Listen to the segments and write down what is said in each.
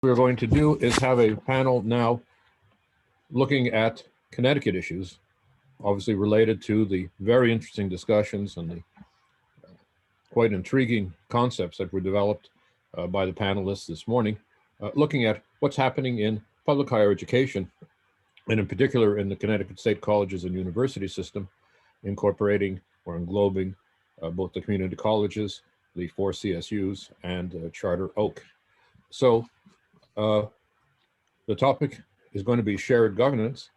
we're going to do is have a panel now looking at Connecticut issues, obviously related to the very interesting discussions and the quite intriguing concepts that were developed by the panelists this morning, looking at what's happening in public higher education, and in particular in the Connecticut State Colleges and University system, incorporating or englobing both the community colleges, the 4 CSUs, and Charter Oak. So the topic is going to be shared governance,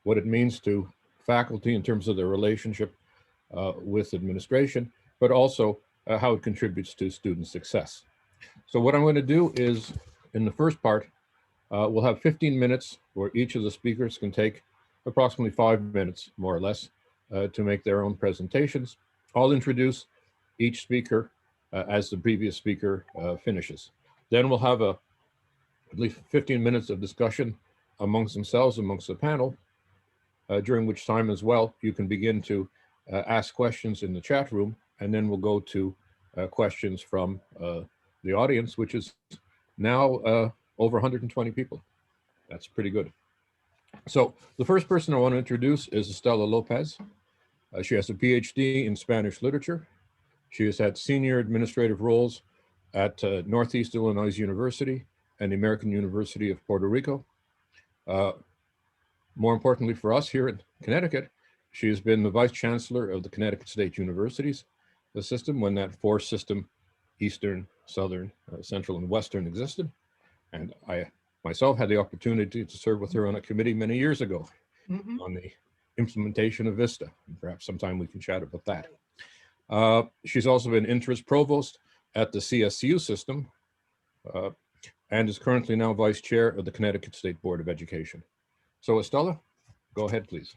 what it means to faculty in terms of their relationship with administration, but also how it contributes to student success. So what I'm going to do is, in the first part, we'll have 15 minutes where each of the speakers can take approximately 5 minutes, more or less, to make their own presentations. I'll introduce each speaker as the previous speaker finishes. Then we'll have at least 15 minutes of discussion amongst themselves, amongst the panel, during which time as well, you can begin to ask questions in the chat room, and then we'll go to questions from the audience, which is now over 120 people. That's pretty good. So the first person I want to introduce is Estela Lopez. She has a PhD in Spanish literature. She has had senior administrative roles at Northeast Illinois University and the American University of Puerto Rico. More importantly for us here in Connecticut, she has been the Vice Chancellor of the Connecticut State Universities, the system when that 4-system, Eastern, Southern, Central, and Western existed. And I myself had the opportunity to serve with her on a committee many years ago on the implementation of VISTA. And perhaps sometime we can chat about that. She's also been Interest Provost at the CSU system and is currently now Vice Chair of the Connecticut State Board of Education. So Estela, go ahead, please.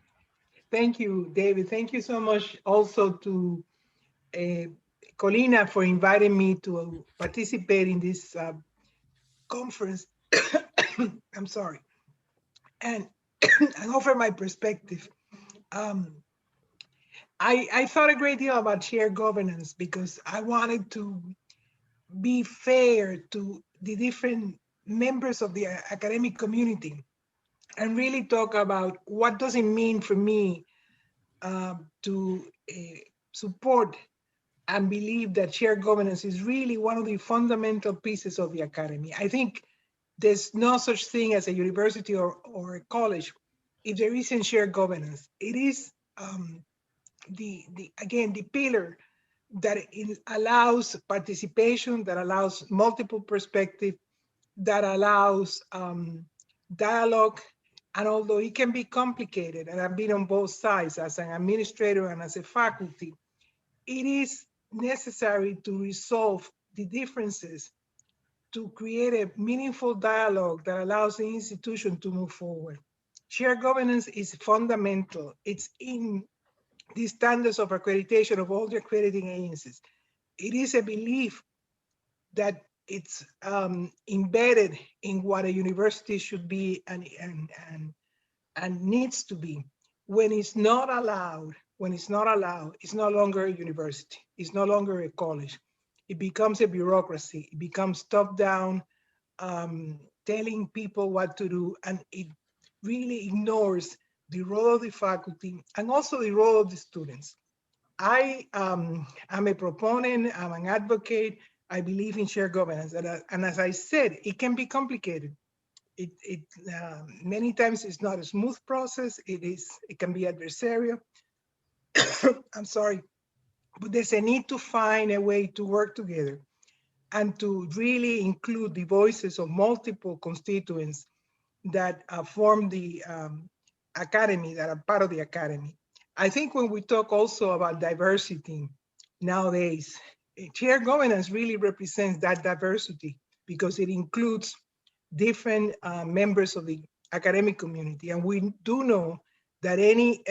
Thank you, David. Thank you so much also to Colina for inviting me to participate in this conference. I'm sorry. And offer my perspective. I thought a great deal about shared governance because I wanted to be fair to the different members of the academic community and really talk about what does it mean for me to support and believe that shared governance is really one of the fundamental pieces of the academy. I think there's no such thing as a university or a college if there isn't shared governance. It is again the pillar that allows participation, that allows multiple perspective, that allows dialogue. And although it can be complicated, and I've been on both sides as an administrator and as a faculty, it is necessary to resolve the differences to create a meaningful dialogue that allows the institution to move forward. Shared governance is fundamental. It's in the standards of accreditation of all the accrediting agencies. It is a belief that it's embedded in what a university should be and needs to be. When it's not allowed, it's no longer a university. It's no longer a college. It becomes a bureaucracy. It becomes top-down, telling people what to do, and it really ignores the role of the faculty and also the role of the students. I am a proponent, I'm an advocate, I believe in shared governance. And as I said, it can be complicated. Many times it's not a smooth process. It can be adversarial. I'm sorry, but there's a need to find a way to work together and to really include the voices of multiple constituents that form the academy, that are part of the academy. I think when we talk also about diversity nowadays, shared governance really represents that diversity because it includes different members of the academic community. And we do know that any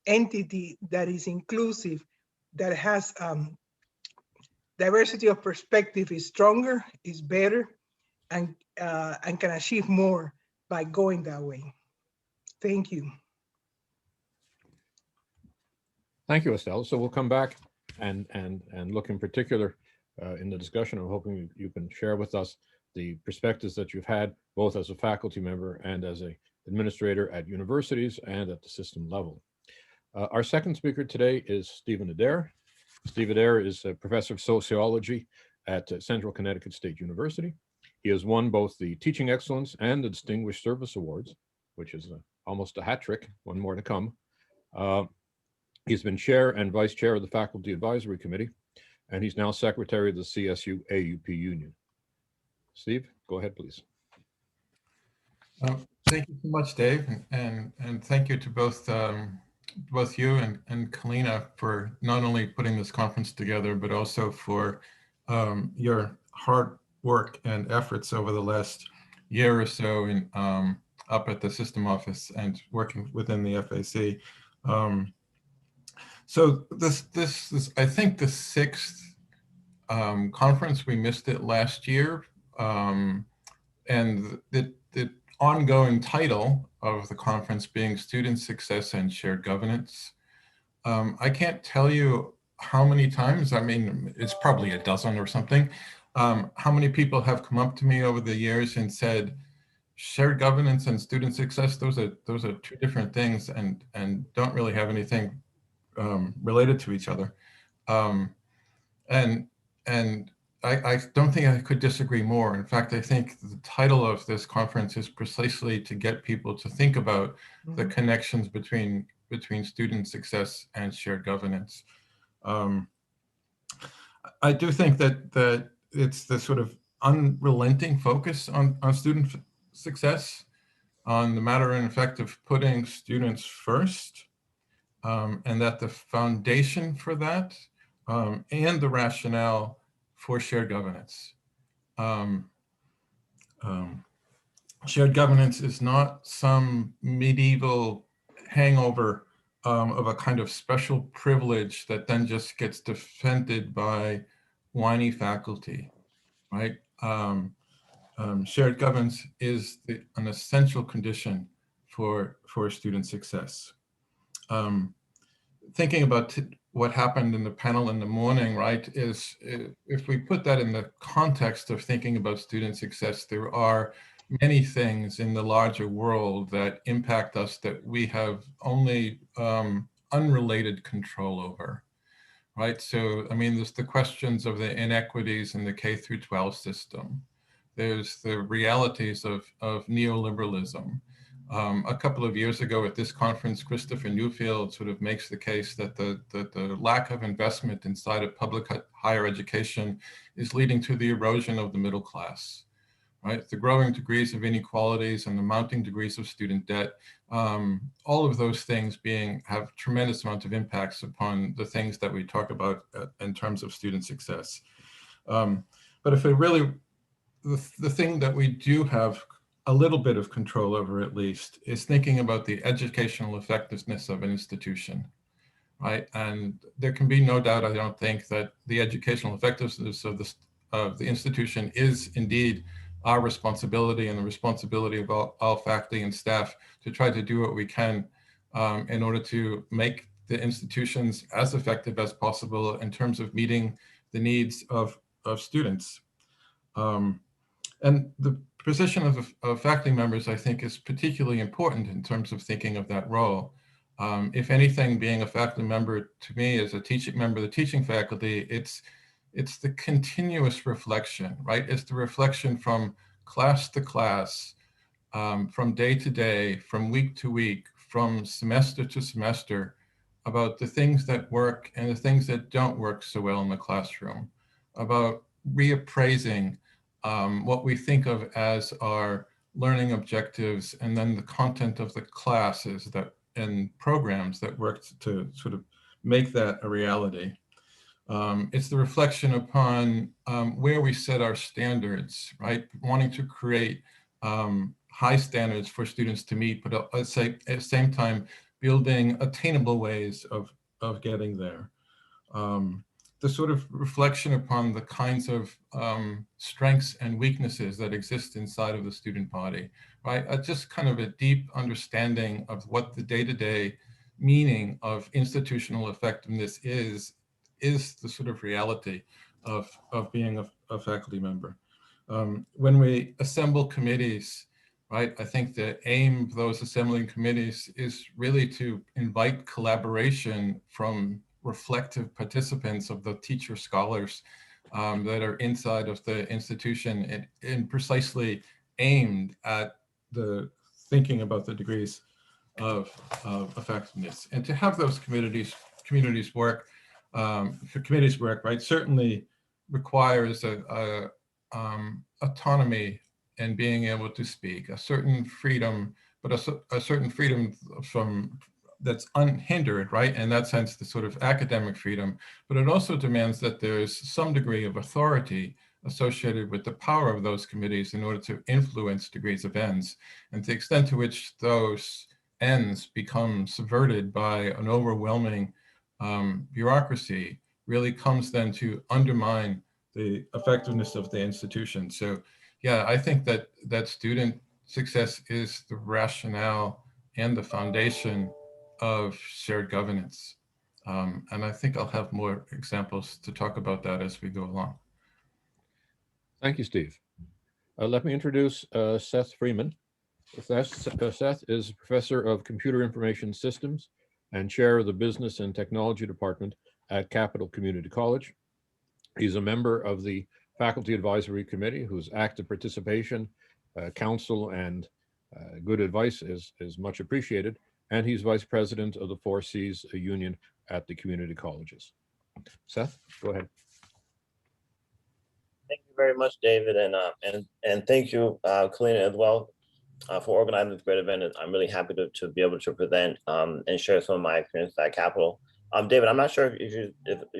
entity that is inclusive, that has diversity of perspective is stronger, is better, and can achieve more by going that way. Thank you. Thank you, Estelle. So we'll come back and look in particular in the discussion. I'm hoping you can share with us the perspectives that you've had, both as a faculty member and as an administrator at universities and at the system level. Our second speaker today is Stephen Adair. Steve Adair is a professor of sociology at Central Connecticut State University. He has won both the Teaching Excellence and the Distinguished Service Awards, which is almost a hat trick, one more to come. He's been chair and vice chair of the Faculty Advisory Committee, and he's now secretary of the CSU AUP Union. Steve, go ahead, please. Thank you so much, Dave, and thank you to both you and Kalina for not only putting this conference together, but also for your hard work and efforts over the last year or so in up at the system office and working within the FAC. So this is, I think, the sixth conference. We missed it last year, and the ongoing title of the conference being Student Success and Shared Governance. I can't tell you how many times, I mean, it's probably a dozen or something, how many people have come up to me over the years and said, shared governance and student success, those are two different things and don't really have anything related to each other. And I don't think I could disagree more. In fact, I think the title of this conference is precisely to get people to think about the connections between student success and shared governance. I do think that it's the sort of unrelenting focus on student success, on the matter and effect of putting students first, and that the foundation for that and the rationale for shared governance. Shared governance is not some medieval hangover of a kind of special privilege that then just gets defended by whiny faculty, right? Shared governance is an essential condition for student success. Thinking about what happened in the panel in the morning, right, is if we put that in the context of thinking about student success, there are many things in the larger world that impact us that we have only unrelated control over, right? So, I mean, there's the questions of the inequities in the K through 12 system. There's the realities of neoliberalism. A couple of years ago at this conference, Christopher Newfield sort of makes the case that the lack of investment inside of public higher education is leading to the erosion of the middle class, right? The growing degrees of inequalities and the mounting degrees of student debt, all of those things have tremendous amount of impacts upon the things that we talk about in terms of student success. But if it really, the thing that we do have a little bit of control over, at least, is thinking about the educational effectiveness of an institution, right? And there can be no doubt, I don't think, that the educational effectiveness of the institution is indeed our responsibility and the responsibility of all faculty and staff to try to do what we can in order to make the institutions as effective as possible in terms of meeting the needs of students. And the position of faculty members, I think, is particularly important in terms of thinking of that role. If anything, being a faculty member to me as a teaching member of the teaching faculty, it's the continuous reflection, right? It's the reflection from class to class, from day to day, from week to week, from semester to semester, about the things that work and the things that don't work so well in the classroom, about reappraising what we think of as our learning objectives, and then the content of the classes and programs that work to sort of make that a reality. It's the reflection upon where we set our standards, right? Wanting to create high standards for students to meet, but at the same time, building attainable ways of getting there. The sort of reflection upon the kinds of strengths and weaknesses that exist inside of the student body, right? Just kind of a deep understanding of what the day-to-day meaning of institutional effectiveness is the sort of reality of being a faculty member. When we assemble committees, right, I think the aim of those assembling committees is really to invite collaboration from reflective participants of the teacher scholars that are inside of the institution and precisely aimed at the thinking about the degrees of effectiveness. And to have those communities work, right, certainly requires autonomy and being able to speak, a certain freedom, but a certain freedom from that's unhindered, right? In that sense, the sort of academic freedom, but it also demands that there's some degree of authority associated with the power of those committees in order to influence degrees of ends. And to the extent to which those ends become subverted by an overwhelming bureaucracy really comes then to undermine the effectiveness of the institution. So yeah, I think that student success is the rationale and the foundation of shared governance. And I think I'll have more examples to talk about that as we go along. Thank you, Steve. Let me introduce Seth Freeman. Seth is Professor of Computer Information Systems and Chair of the Business and Technology Department at Capital Community College. He's a member of the Faculty Advisory Committee, whose active participation, counsel, and good advice is much appreciated. And he's Vice President of the 4Cs Union at the community colleges. Seth, go ahead. Thank you very much, David, and thank you, Kalina, as well, for organizing this great event. I'm really happy to be able to present and share some of my experience at Capital. David, I'm not sure if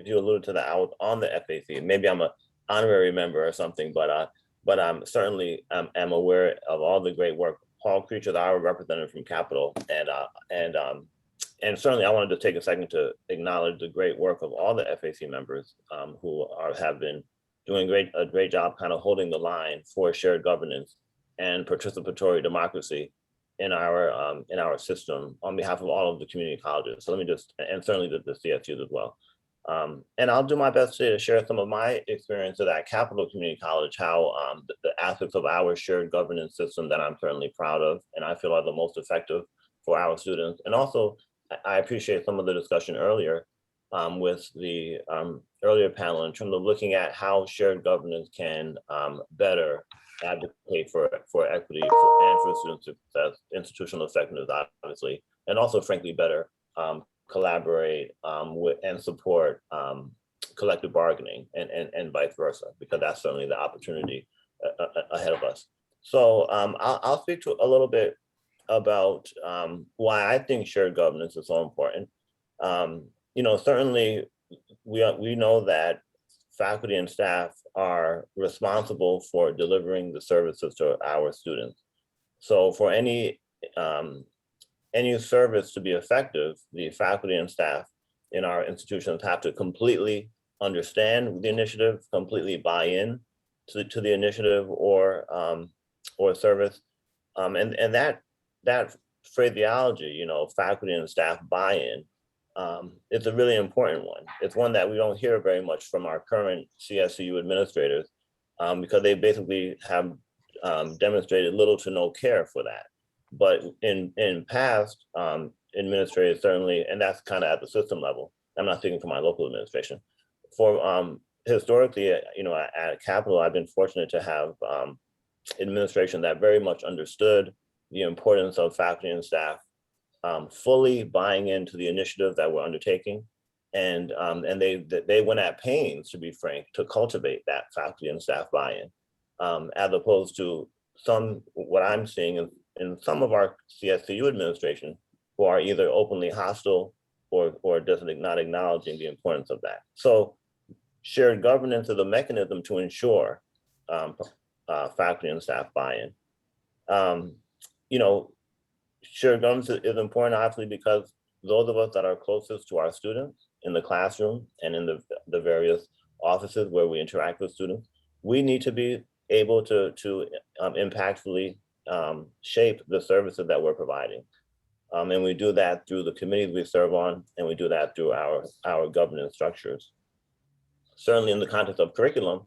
you alluded to that out on the FAC. Maybe I'm an honorary member or something, but I'm certainly am aware of all the great work. Paul Creature is our representative from Capital, and certainly I wanted to take a second to acknowledge the great work of all the FAC members who have been doing a great job kind of holding the line for shared governance and participatory democracy in our system on behalf of all of the community colleges. So let me just, and certainly the CSUs as well. And I'll do my best to share some of my experiences at Capital Community College, how the aspects of our shared governance system that I'm certainly proud of and I feel are the most effective for our students. And also, I appreciate some of the discussion earlier with the earlier panel in terms of looking at how shared governance can better advocate for equity and for student success, institutional effectiveness, obviously, and also, frankly, better collaborate with and support collective bargaining and vice versa, because that's certainly the opportunity ahead of us. So I'll speak to a little bit about why I think shared governance is so important. Certainly we know that faculty and staff are responsible for delivering the services to our students. So for any service to be effective, the faculty and staff in our institutions have to completely understand the initiative, completely buy in to the initiative or service, and that phraseology, faculty and staff buy-in, it's a really important one. It's one that we don't hear very much from our current CSU administrators because they basically have demonstrated little to no care for that. But in past administrators, certainly, and that's kind of at the system level. I'm not speaking for my local administration. For historically, at Capital, I've been fortunate to have administration that very much understood the importance of faculty and staff fully buying into the initiative that we're undertaking, and they went at pains, to be frank, to cultivate that faculty and staff buy-in, as opposed to what I'm seeing in some of our CSCU administration who are either openly hostile or just not acknowledging the importance of that. So shared governance is a mechanism to ensure faculty and staff buy-in. Shared governance is important, obviously, because those of us that are closest to our students in the classroom and in the various offices where we interact with students, we need to be able to impactfully shape the services that we're providing. And we do that through the committees we serve on, and we do that through our governance structures. Certainly in the context of curriculum,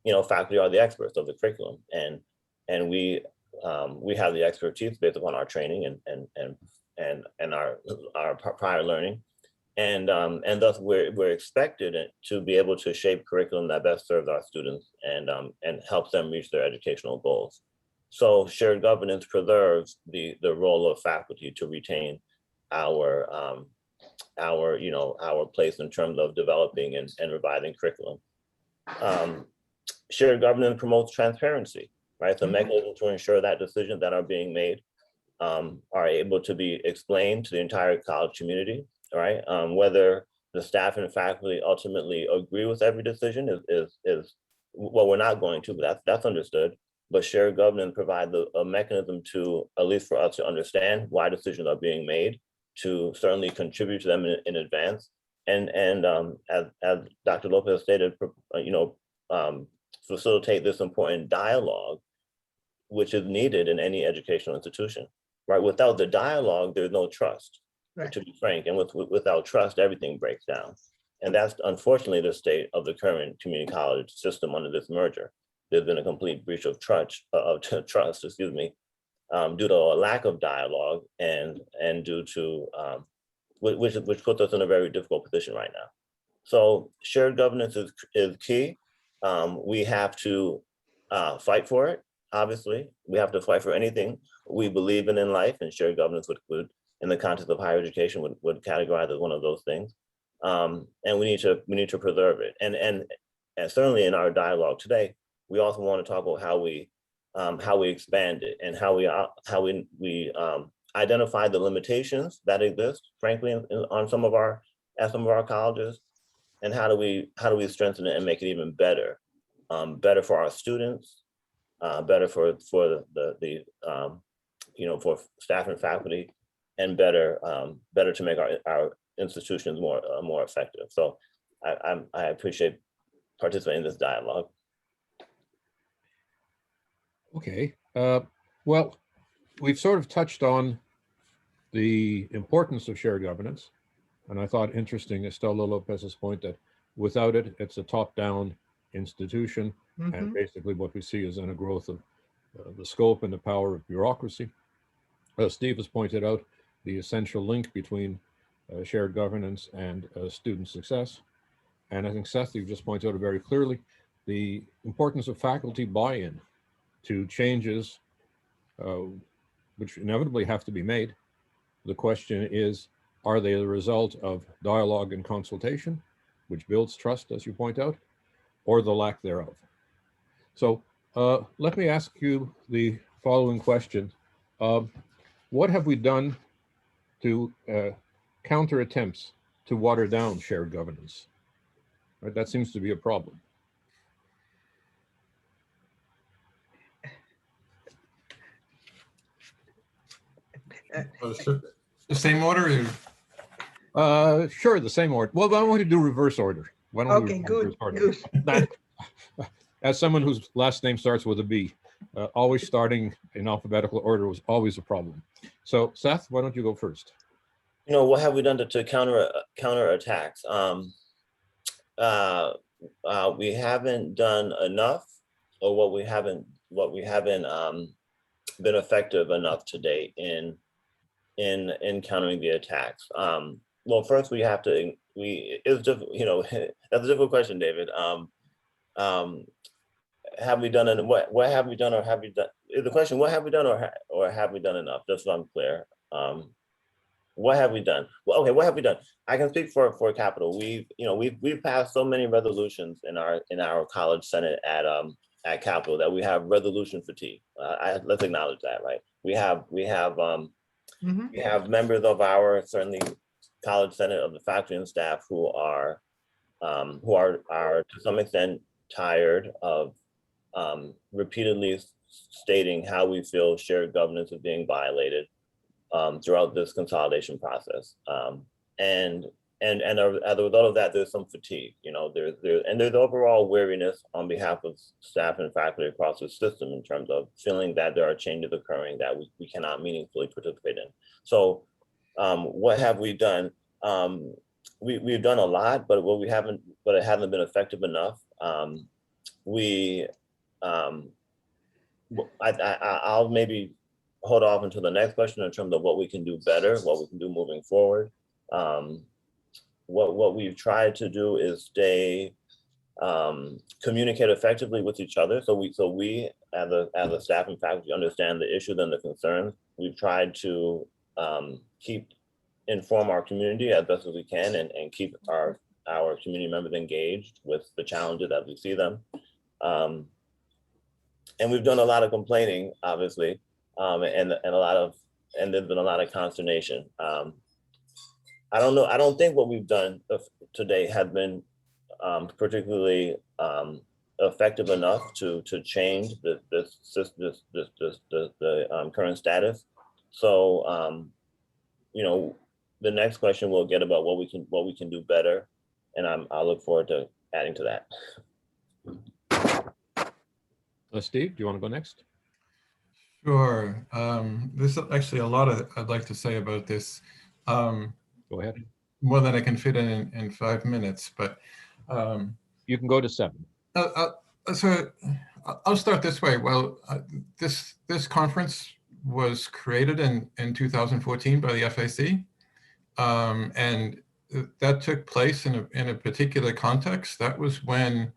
faculty are the experts of the curriculum, and we have the expertise based upon our training and our prior learning, and thus we're expected to be able to shape curriculum that best serves our students and helps them reach their educational goals. So shared governance preserves the role of faculty to retain our place in terms of developing and revising curriculum. Shared governance promotes transparency, right? It's a mechanism to ensure that decisions that are being made are able to be explained to the entire college community, right? Whether the staff and faculty ultimately agree with every decision is well, we're not going to, but that's understood. But shared governance provides a mechanism to, at least for us to understand why decisions are being made, to certainly contribute to them in advance. And as Dr. Lopez stated, facilitate this important dialogue, which is needed in any educational institution, right? Without the dialogue, there's no trust, right, to be frank. And without trust, everything breaks down. And that's unfortunately the state of the current community college system under this merger. There's been a complete breach of trust, excuse me, due to a lack of dialogue and due to, which puts us in a very difficult position right now. So shared governance is key. We have to fight for it. Obviously, we have to fight for anything we believe in life, and shared governance would in the context of higher education, would categorize as one of those things. And we need to preserve it. And certainly in our dialogue today, we also want to talk about how we expand it and how we identify the limitations that exist, frankly, at some of our colleges, and how do we strengthen it and make it even better, better for our students, better for the for staff and faculty, and better to make our institutions more effective. So I appreciate participating in this dialogue. Okay, well, we've sort of touched on the importance of shared governance. And I thought interesting Estela Lopez's point that without it, it's a top-down institution. And basically what we see is then a growth of the scope and the power of bureaucracy. Steve has pointed out the essential link between shared governance and student success. And I think, Seth, you just pointed out very clearly the importance of faculty buy-in to changes which inevitably have to be made. The question is, are they the result of dialogue and consultation, which builds trust, as you point out, or the lack thereof? So let me ask you the following question. What have we done to counter attempts to water down shared governance? Right, that seems to be a problem. The same order? Sure, the same order. Well, I want to do reverse order. Why don't we do reverse order? Good. As someone whose last name starts with a B, always starting in alphabetical order was always a problem. So, Seth, why don't you go first? What have we done to counter attacks? We haven't done enough, or what we haven't been effective enough to date in countering the attacks. Well, first we have to. That's a difficult question, David. Have we done what have we done, or have we done? Is the question what have we done, or have we done enough? Just so I'm clear. What have we done? Well, okay, what have we done? I can speak for Capitol. We've passed so many resolutions in our college senate at Capitol that we have resolution fatigue. Let's acknowledge that, right? We have members of our certainly college senate of the faculty and staff who are to some extent tired of repeatedly stating how we feel shared governance is being violated throughout this consolidation process. And as a result of that, there's some fatigue, there's overall weariness on behalf of staff and faculty across the system in terms of feeling that there are changes occurring that we cannot meaningfully participate in. So what have we done? We've done a lot, but it hasn't been effective enough. we, I'll maybe hold off until the next question in terms of what we can do better, what we can do moving forward. What we've tried to do is stay communicate effectively with each other. So we as a staff and faculty understand the issues and the concerns. We've tried to inform our community as best as we can and keep our community members engaged with the challenges as we see them. And we've done a lot of complaining, obviously, and there's been a lot of consternation. I don't think what we've done today has been particularly effective enough to change the current status. So the next question we'll get about what we can do better, and I look forward to adding to that. Steve, do you want to go next? Sure. There's actually a lot I'd like to say about this. Go ahead. More than I can fit in 5 minutes, but you can go to 7. So I'll start this way. Well, this conference was created in 2014 by the FAC, and that took place in a particular context. That was when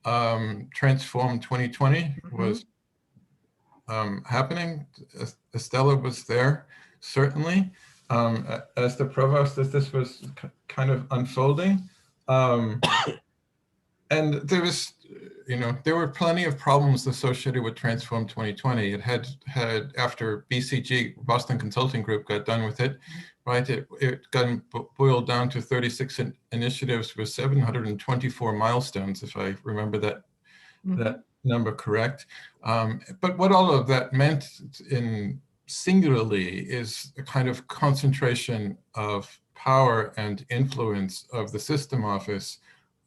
Transform 2020 was happening. Estella was there, certainly, as the provost, as this was kind of unfolding. And there was, there were plenty of problems associated with Transform 2020. It had after BCG, Boston Consulting Group, got done with it, right? It got boiled down to 36 initiatives with 724 milestones, if I remember that number correct. But what all of that meant in singularly is a kind of concentration of power and influence of the system office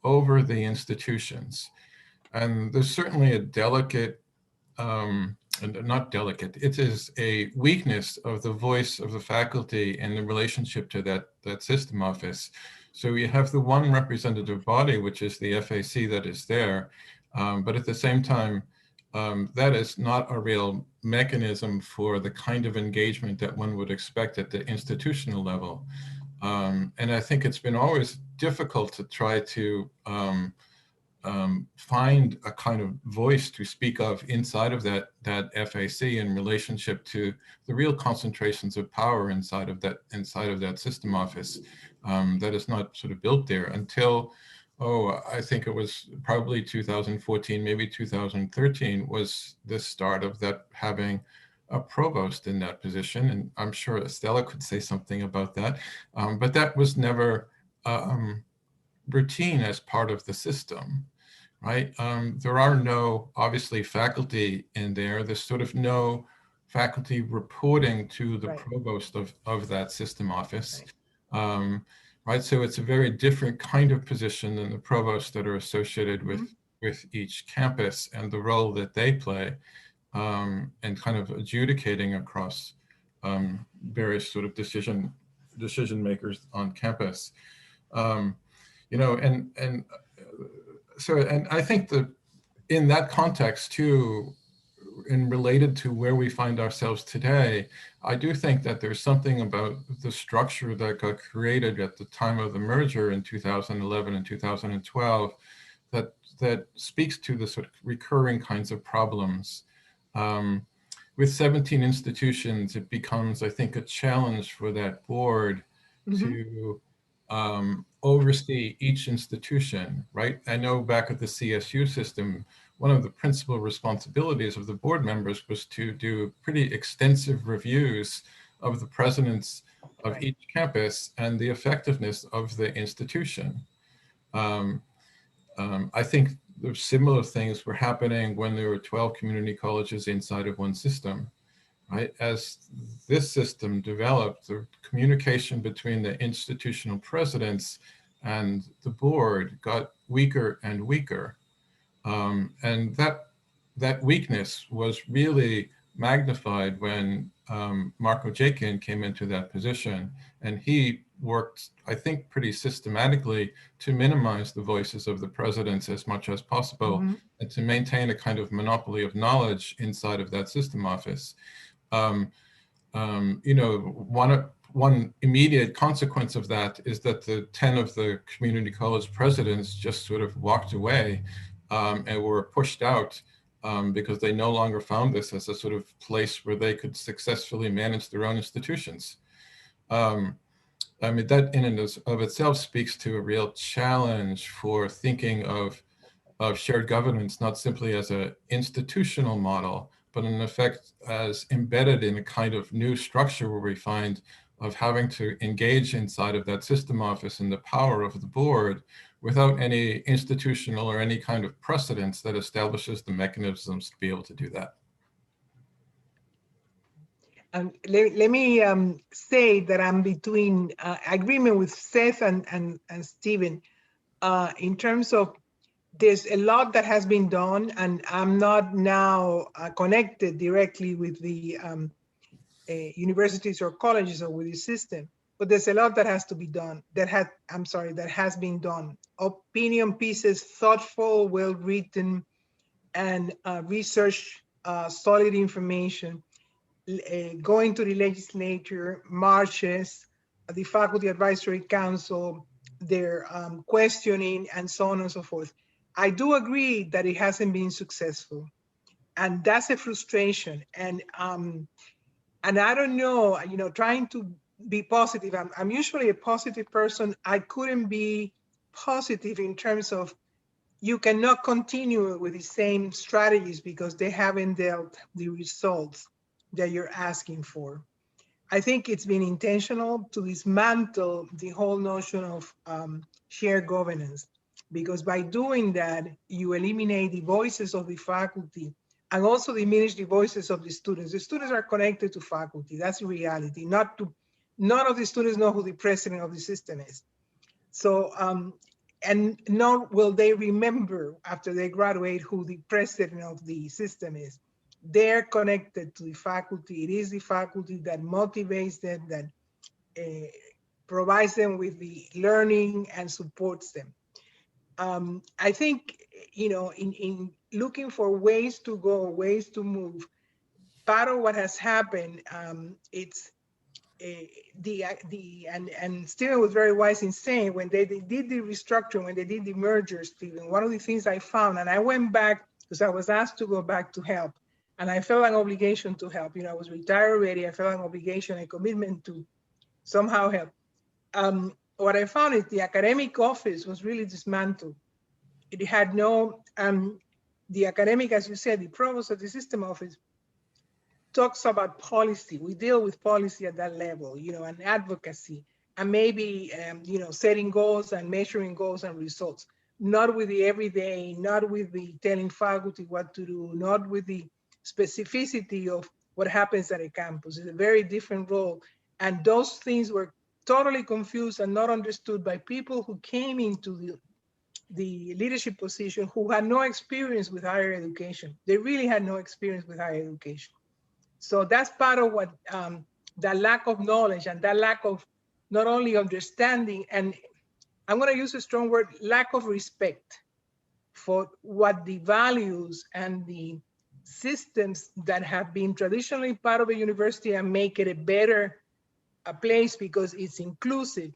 over the institutions. And there's certainly a delicate, not delicate, it is a weakness of the voice of the faculty in the relationship to that system office. So you have the one representative body, which is the FAC, that is there, but at the same time, that is not a real mechanism for the kind of engagement that one would expect at the institutional level. And I think it's been always difficult to try to find a kind of voice to speak of inside of that FAC in relationship to the real concentrations of power inside of that system office that is not sort of built there until, I think it was probably 2014, maybe 2013 was the start of that having a provost in that position. And I'm sure Estella could say something about that, but that was never routine as part of the system, right? There are no, obviously, faculty in there. There's sort of no faculty reporting to the provost of that system office, right? So it's a very different kind of position than the provosts that are associated with each campus and the role that they play, and kind of adjudicating across various sort of decision makers on campus. And I think that in that context too, and related to where we find ourselves today, I do think that there's something about the structure that got created at the time of the merger in 2011 and 2012 that speaks to the sort of recurring kinds of problems. With 17 institutions, it becomes, I think, a challenge for that board to oversee each institution, right? I know back at the CSU system, one of the principal responsibilities of the board members was to do pretty extensive reviews of the presidents of each campus and the effectiveness of the institution. I think the similar things were happening when there were 12 community colleges inside of one system, right? As this system developed, the communication between the institutional presidents and the board got weaker and weaker. And that weakness was really magnified when Marco Jakin came into that position, and he worked, I think, pretty systematically to minimize the voices of the presidents as much as possible, Mm-hmm. and to maintain a kind of monopoly of knowledge inside of that system office. You know, one immediate consequence of that is that the 10 of the community college presidents just sort of walked away and were pushed out because they no longer found this as a sort of place where they could successfully manage their own institutions. I mean, that in and of itself speaks to a real challenge for thinking of shared governance, not simply as an institutional model, but in effect as embedded in a kind of new structure where we find of having to engage inside of that system office and the power of the board without any institutional or any kind of precedence that establishes the mechanisms to be able to do that. Let me say that I'm between agreement with Seth and Stephen in terms of there's a lot that has been done, and I'm not now connected directly with the universities or colleges or with the system, but there's a lot that has to be done, that has been done. Opinion pieces, thoughtful, well-written, and research, solid information, going to the legislature, marches, the Faculty Advisory Council, their questioning, and so on and so forth. I do agree that it hasn't been successful, and that's a frustration. And I don't know, you know, trying to be positive. I'm usually a positive person. I couldn't be positive in terms of you cannot continue with the same strategies because they haven't dealt the results that you're asking for. I think it's been intentional to dismantle the whole notion of shared governance, because by doing that, you eliminate the voices of the faculty and also diminish the voices of the students. The students are connected to faculty. That's the reality. None of the students know who the president of the system is. So, and nor will they remember after they graduate who the president of the system is. They're connected to the faculty. It is the faculty that motivates them, that provides them with the learning and supports them. I think, you know, in looking for ways to go, ways to move, part of what has happened, it's and Stephen was very wise in saying when they did the restructuring, when they did the merger, Stephen, one of the things I found, and I went back because I was asked to go back to help, and I felt an obligation to help. You know, I was retired already. I felt an obligation, a commitment to somehow help. What I found is the academic office was really dismantled. It had no, the academic, as you said, the provost of the system office talks about policy. We deal with policy at that level, you know, and advocacy, and maybe, you know, setting goals and measuring goals and results, not with the everyday, not with the telling faculty what to do, not with the specificity of what happens at a campus. It's a very different role. And those things were totally confused and not understood by people who came into the leadership position who had no experience with higher education. They really had no experience with higher education. So that's part of what that lack of knowledge and that lack of not only understanding, and I'm going to use a strong word, lack of respect for what the values and the systems that have been traditionally part of a university and make it a better place because it's inclusive,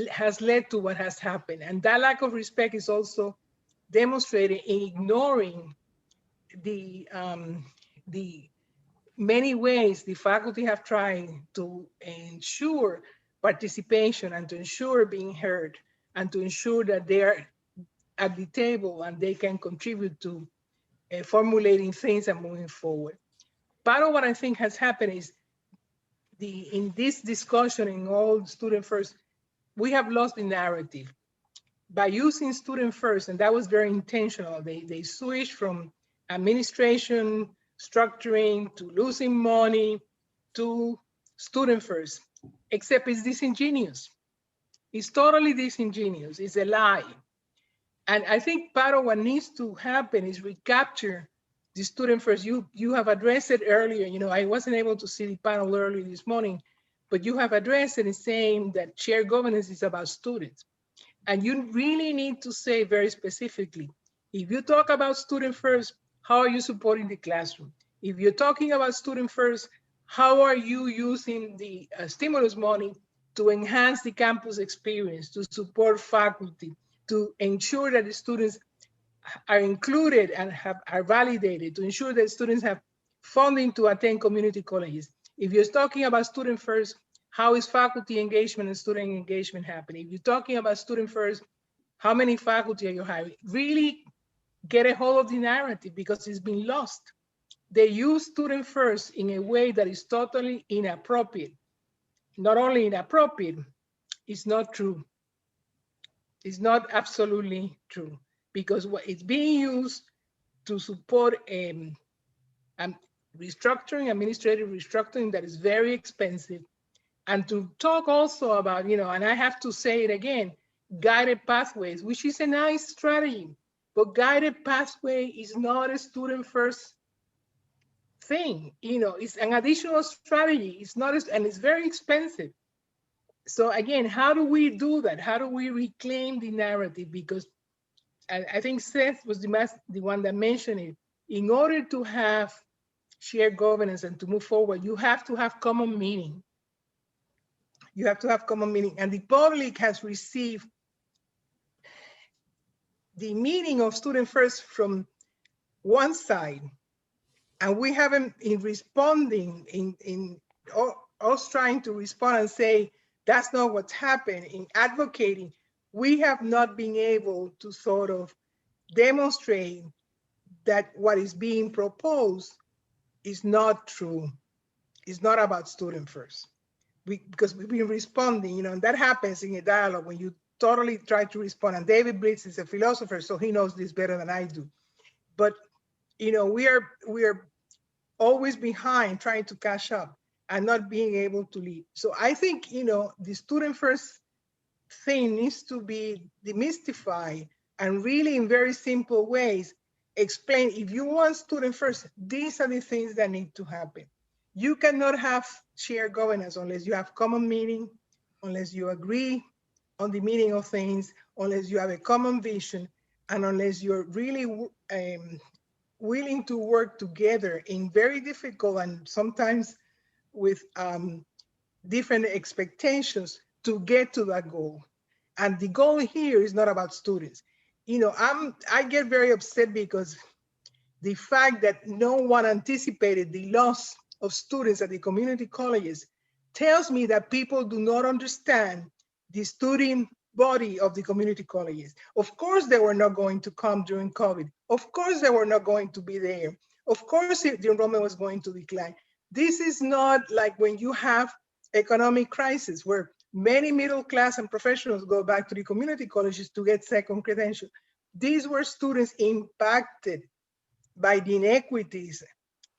has led to what has happened. And that lack of respect is also demonstrated in ignoring the many ways the faculty have tried to ensure participation and to ensure being heard and to ensure that they are at the table and they can contribute to formulating things and moving forward. Part of what I think has happened is in this discussion in all student first, we have lost the narrative. By using student first, and that was very intentional, they switched from administration, structuring, to losing money, to student first, except it's disingenuous. It's totally disingenuous, it's a lie. And I think part of what needs to happen is recapture the student first. You have addressed it earlier, you know, I wasn't able to see the panel earlier this morning, but you have addressed it in saying that shared governance is about students. And you really need to say very specifically, if you talk about student first, how are you supporting the classroom? If you're talking about student first, how are you using the stimulus money to enhance the campus experience, to support faculty, to ensure that the students are included and are validated, to ensure that students have funding to attend community colleges? If you're talking about student first, how is faculty engagement and student engagement happening? If you're talking about student first, how many faculty are you hiring? Really get a hold of the narrative, because it's been lost. They use student first in a way that is totally inappropriate. Not only inappropriate, it's not true. It's not absolutely true, because what it's being used to support restructuring, administrative restructuring that is very expensive. And to talk also about, and I have to say it again, guided pathways, which is a nice strategy, but guided pathway is not a student first thing. It's an additional strategy. It's not, and it's very expensive. So again, how do we do that? How do we reclaim the narrative? Because I think Seth was the one that mentioned it. In order to have shared governance and to move forward, you have to have common meaning. You have to have common meaning. And the public has received the meaning of student first from one side. And we haven't, in responding, in us trying to respond and say, that's not what's happened, in advocating, we have not been able to sort of demonstrate that what is being proposed is not true. It's not about student first. Because we've been responding, and that happens in a dialogue when you totally try to respond. And David Blitz is a philosopher, so he knows this better than I do. But we are always behind trying to catch up and not being able to lead. So I think the student first thing needs to be demystified, and really in very simple ways explain, if you want student first, these are the things that need to happen. You cannot have shared governance unless you have common meaning, unless you agree on the meaning of things, unless you have a common vision, and unless you're really willing to work together in very difficult and sometimes with different expectations to get to that goal. And the goal here is not about students. I get very upset because the fact that no one anticipated the loss of students at the community colleges tells me that people do not understand the student body of the community colleges. Of course, they were not going to come during COVID. Of course, they were not going to be there. Of course, the enrollment was going to decline. This is not like when you have economic crisis where many middle class and professionals go back to the community colleges to get second credential. These were students impacted by the inequities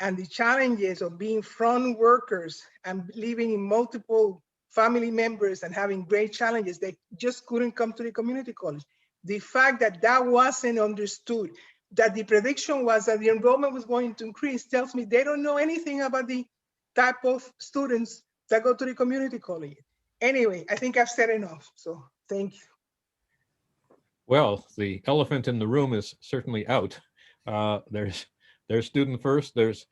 and the challenges of being front workers and living in multiple family members and having great challenges. They just couldn't come to the community college. The fact that that wasn't understood, that the prediction was that the enrollment was going to increase, tells me they don't know anything about the type of students that go to the community college. Anyway, I think I've said enough, so thank you. Well, the elephant in the room is certainly out. There's student first. There's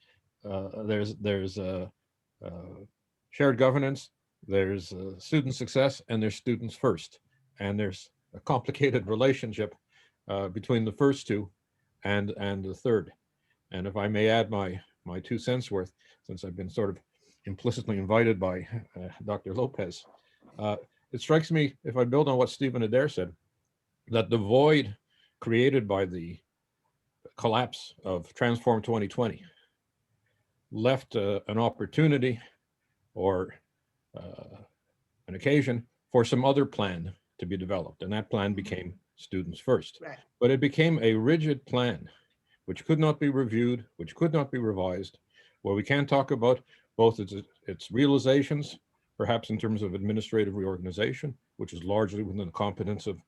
shared governance. There's student success, and there's students first. And there's a complicated relationship between the first two and the third. And if I may add my 2 cents worth, since I've been sort of implicitly invited by Dr. Lopez, it strikes me, if I build on what Stephen Adair said, that the void created by the collapse of Transform 2020 left an opportunity or an occasion for some other plan to be developed. And that plan became students first. Right. But it became a rigid plan, which could not be reviewed, which could not be revised, where we can talk about both its realizations, perhaps in terms of administrative reorganization, which is largely within the competence of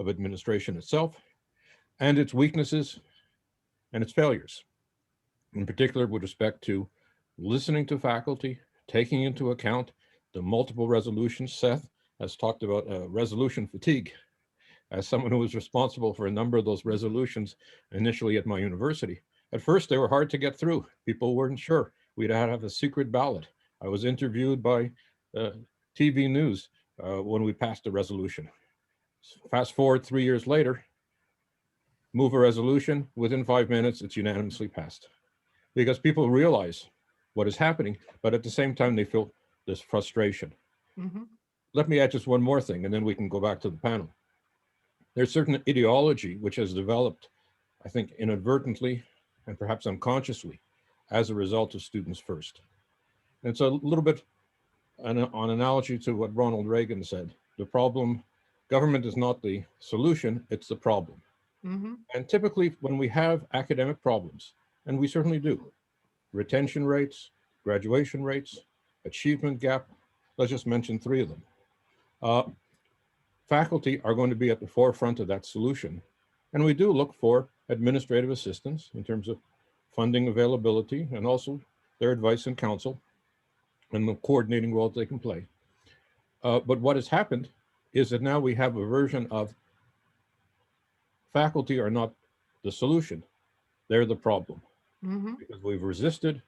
administration itself, and its weaknesses and its failures, in particular with respect to listening to faculty, taking into account the multiple resolutions. Seth has talked about resolution fatigue. As someone who was responsible for a number of those resolutions initially at my university, at first they were hard to get through. People weren't sure. We'd have a secret ballot. I was interviewed by TV news when we passed a resolution. Fast forward 3 years later, move a resolution, within 5 minutes, it's unanimously passed. Because people realize what is happening, but at the same time, they feel this frustration. Mhm. Let me add just one more thing, and then we can go back to the panel. There's certain ideology which has developed, I think, inadvertently and perhaps unconsciously as a result of Students First. And it's a little bit on analogy to what Ronald Reagan said. The problem, government is not the solution, it's the problem. Mhm. And typically when we have academic problems, and we certainly do, retention rates, graduation rates, achievement gap, let's just mention 3 of them. Faculty are going to be at the forefront of that solution. And we do look for administrative assistance in terms of funding availability and also their advice and counsel and the coordinating role they can play. But what has happened is that now we have a version of faculty are not the solution, they're the problem. Mhm. Because we've resisted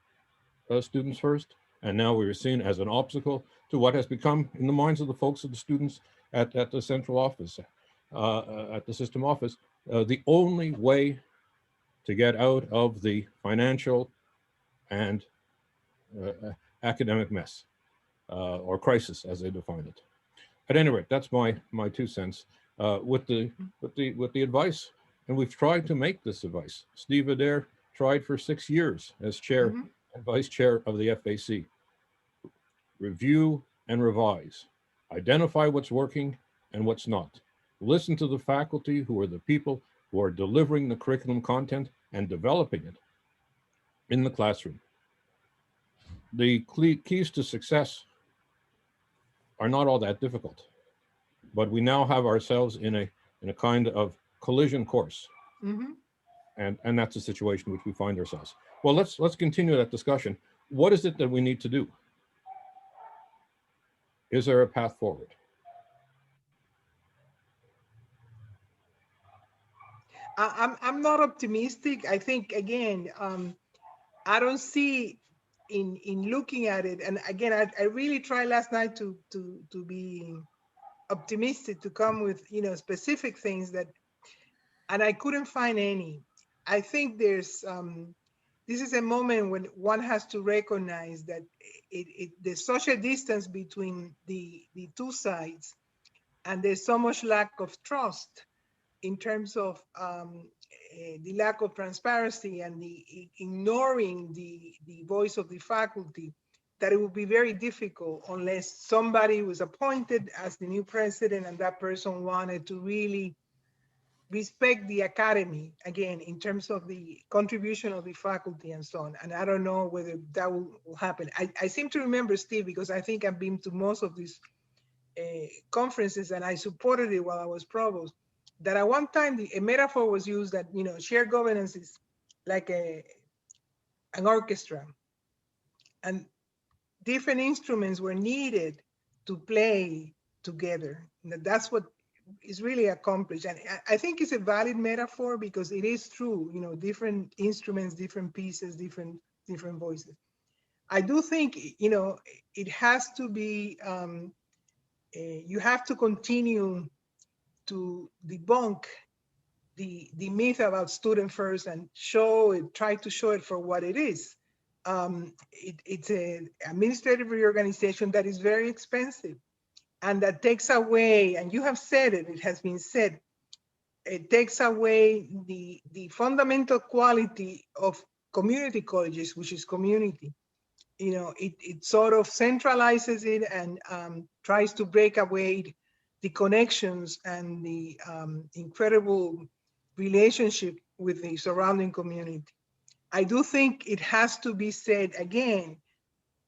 Students First, and now we're seen as an obstacle to what has become, in the minds of the folks of the students at the central office, at the system office, the only way to get out of the financial and academic mess or crisis, as they define it. At any rate, that's my 2 cents with the advice, and we've tried to make this advice. Steve Adair tried for 6 years as chair Mhm. and vice chair of the FAC. Review and revise. Identify what's working and what's not. Listen to the faculty, who are the people who are delivering the curriculum content and developing it in the classroom. The keys to success are not all that difficult, but we now have ourselves in a kind of collision course, Mhm. and that's the situation in which we find ourselves. Well, let's continue that discussion. What is it that we need to do? Is there a path forward? I'm not optimistic. I think again, I don't see in looking at it. And again, I really tried last night to be optimistic, to come with specific things that, and I couldn't find any. I think there's this is a moment when one has to recognize that the social distance between the 2 sides, and there's so much lack of trust in terms of the lack of transparency and the ignoring the voice of the faculty, that it would be very difficult unless somebody was appointed as the new president and that person wanted to really respect the academy, again, in terms of the contribution of the faculty and so on. And I don't know whether that will happen. I seem to remember, Steve, because I think I've been to most of these conferences and I supported it while I was provost, that at one time a metaphor was used that shared governance is like an orchestra, and different instruments were needed to play together. That's what is really accomplished, and I think it's a valid metaphor because it is true. Different instruments, different pieces, different voices. I do think it has to be. You have to continue to debunk the myth about student first and try to show it for what it is. It's an administrative reorganization that is very expensive and that takes away, and you have said it, it has been said, it takes away the fundamental quality of community colleges, which is community. It sort of centralizes it and tries to break away the connections and the incredible relationship with the surrounding community. I do think it has to be said again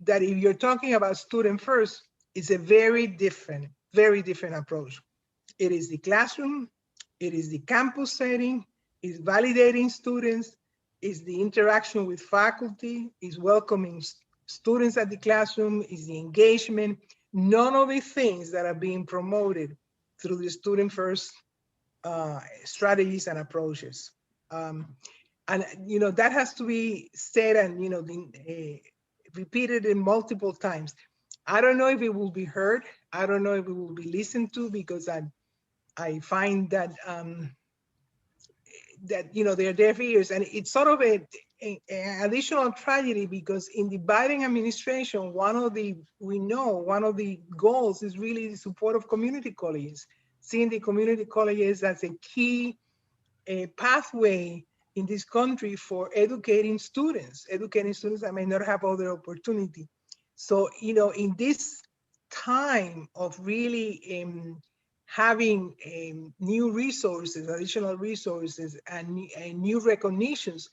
that if you're talking about student first, it's a very different approach. It is the classroom, it is the campus setting, it's validating students, it's the interaction with faculty, it's welcoming students at the classroom, it's the engagement. none of the things that are being promoted through the student first strategies and approaches. And that has to be said and repeated in multiple times. I don't know if it will be heard. I don't know if it will be listened to, because I find that they're deaf ears, and it's sort of an additional tragedy, because in the Biden administration, one of the goals is really the support of community colleges, seeing the community colleges as a key pathway in this country for educating students that may not have other opportunity. So, in this time of really having new resources, additional resources, and new recognitions,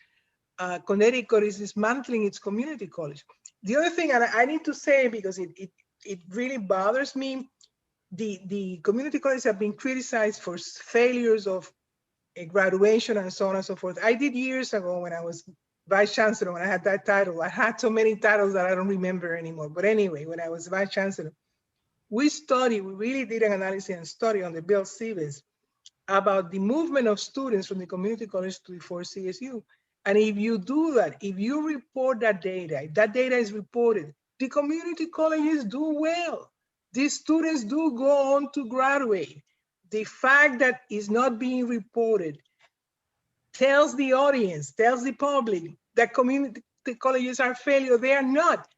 Connecticut is dismantling its community college. The other thing, and I need to say, because it really bothers me, the community colleges have been criticized for failures of a graduation and so on and so forth. I did years ago when I was vice chancellor, when I had that title. I had so many titles that I don't remember anymore. But anyway, when I was vice chancellor, we really did an analysis and study on the Bill Stevens about the movement of students from the community college to the 4 CSU. And if you do that, if you report that data, if that data is reported, the community colleges do well. These students do go on to graduate. The fact that it's not being reported tells the audience, tells the public that community colleges are failure. They are not.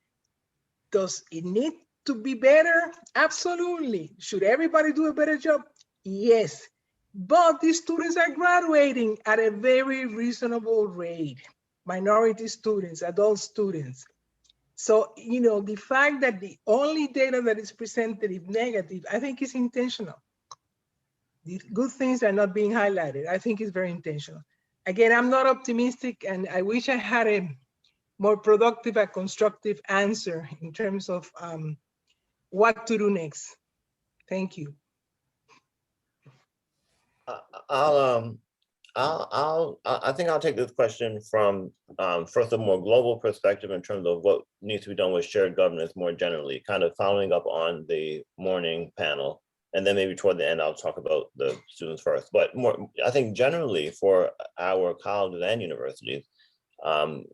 Does it need to be better? Absolutely. Should everybody do a better job? Yes. But these students are graduating at a very reasonable rate. Minority students, adult students. So, the fact that the only data that is presented is negative, I think is intentional. The good things are not being highlighted. I think it's very intentional. Again, I'm not optimistic, and I wish I had a more productive and constructive answer in terms of what to do next. Thank you. I think I'll take this question from first a more global perspective in terms of what needs to be done with shared governance more generally, kind of following up on the morning panel. And then maybe toward the end, I'll talk about the students first. But more, I think generally for our colleges and universities,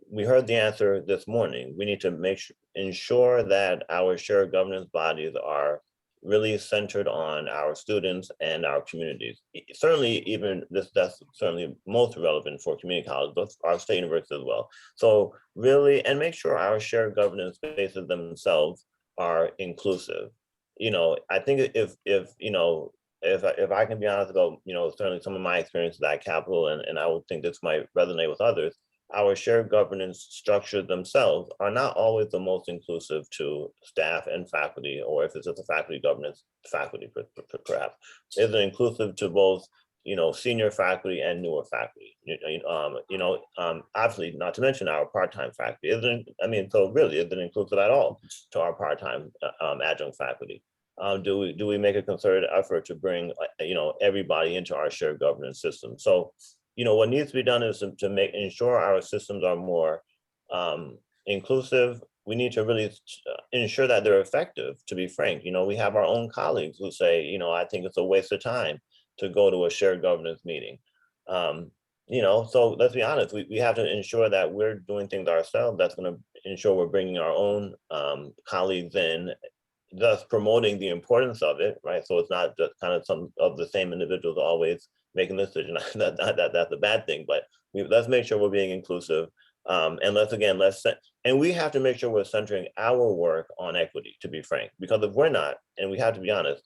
we heard the answer this morning. We need to ensure that our shared governance bodies are really centered on our students and our communities. Certainly, even that's certainly most relevant for community colleges, but our state universities as well. So really, and make sure our shared governance spaces themselves are inclusive. I think if I can be honest about, certainly some of my experiences at Capitol, and I would think this might resonate with others, our shared governance structures themselves are not always the most inclusive to staff and faculty, or if it's just a faculty governance, faculty perhaps. Is it inclusive to both, senior faculty and newer faculty? Obviously, not to mention our part-time faculty. So really, is it inclusive at all to our part-time adjunct faculty? Do we make a concerted effort to bring, everybody into our shared governance system? So, what needs to be done is to ensure our systems are more inclusive. We need to really ensure that they're effective, to be frank. We have our own colleagues who say, I think it's a waste of time to go to a shared governance meeting. So let's be honest, we have to ensure that we're doing things ourselves. That's going to ensure we're bringing our own colleagues in, thus promoting the importance of it, right? So it's not just kind of some of the same individuals always making the decision. That's a bad thing, but let's make sure we're being inclusive. And and we have to make sure we're centering our work on equity, to be frank, because if we're not, and we have to be honest,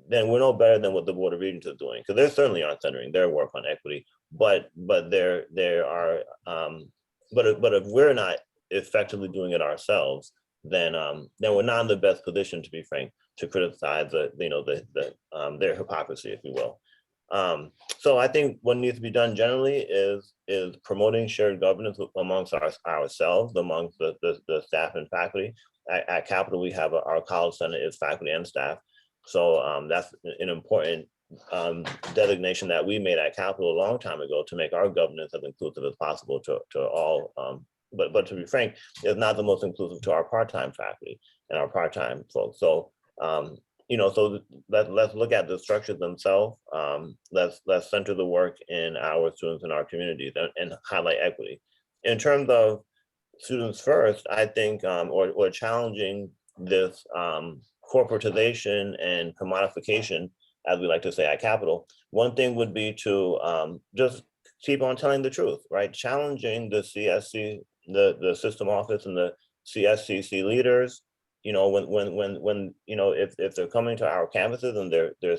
then we're no better than what the Board of Regents is doing, because they certainly aren't centering their work on equity, but if we're not effectively doing it ourselves, then we're not in the best position, to be frank, to criticize their hypocrisy, if you will. So I think what needs to be done generally is promoting shared governance amongst ourselves, amongst the staff and faculty. At Capitol, we have our college senate is faculty and staff. So that's an important designation that we made at Capitol a long time ago to make our governance as inclusive as possible to all. But to be frank, it's not the most inclusive to our part-time faculty and our part-time folks. So So let's look at the structures themselves. Let's center the work in our students in our communities and highlight equity. In terms of students first, I think, or challenging this corporatization and commodification, as we like to say at Capitol, one thing would be to just keep on telling the truth, right? Challenging the CSC, the system office and the CSCC leaders, when if they're coming to our campuses and they're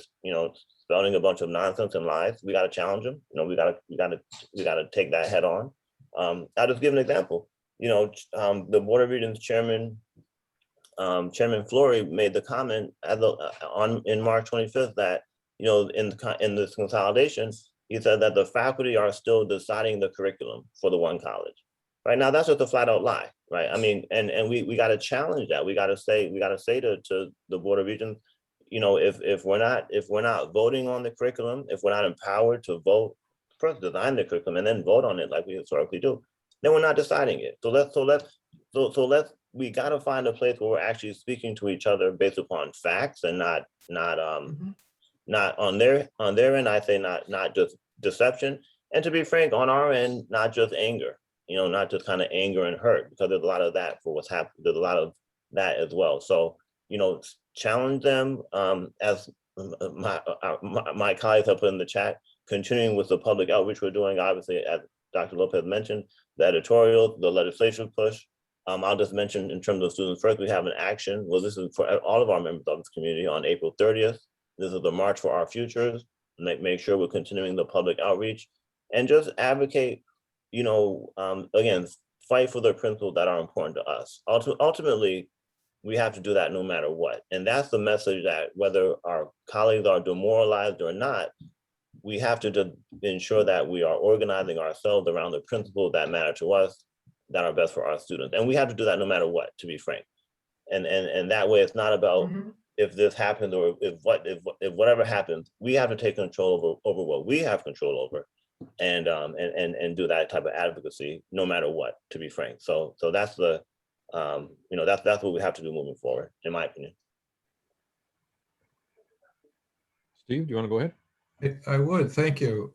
spouting a bunch of nonsense and lies, we got to challenge them. We got to take that head on. I'll just give an example. The Board of Regents Chairman Flory made the comment in March 25th that in this consolidation, he said that the faculty are still deciding the curriculum for the one college. Right now, that's just a flat out lie, right? I mean, and we got to challenge that. We got to say to the Board of Regents, if we're not voting on the curriculum, if we're not empowered to vote, first design the curriculum and then vote on it like we historically do, then we're not deciding it. So we got to find a place where we're actually speaking to each other based upon facts and not on their end. I say not just deception, and to be frank, on our end, not just anger. Not just kind of anger and hurt, because there's a lot of that for what's happened. There's a lot of that as well. So, challenge them, as my colleagues have put in the chat, continuing with the public outreach we're doing, obviously, as Dr. Lopez mentioned, the editorial, the legislative push. I'll just mention in terms of students first, we have an action. Well, this is for all of our members of this community on April 30th. This is the March for Our Futures. Make sure we're continuing the public outreach and just advocate, again, fight for the principles that are important to us. Ultimately, we have to do that no matter what. And that's the message, that whether our colleagues are demoralized or not, we have to just ensure that we are organizing ourselves around the principles that matter to us, that are best for our students. And we have to do that no matter what, to be frank. And that way, it's not about if this happens or if whatever happens, we have to take control over what we have control over, and do that type of advocacy no matter what, to be frank. So that's the that's what we have to do moving forward, in my opinion. Steve, do you want to go ahead? I would, thank you.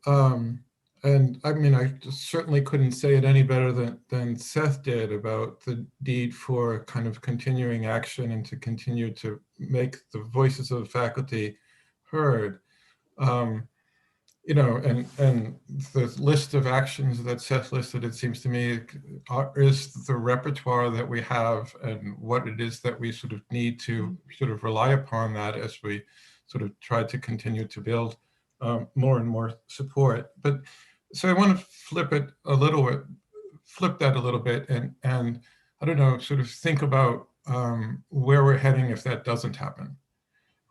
And I mean, I certainly couldn't say it any better than Seth did about the need for kind of continuing action and to continue to make the voices of the faculty heard. And the list of actions that Seth listed, it seems to me, is the repertoire that we have and what it is that we sort of need to sort of rely upon that as we sort of try to continue to build more and more support. But so I want to flip that a little bit and I don't know, sort of think about where we're heading if that doesn't happen,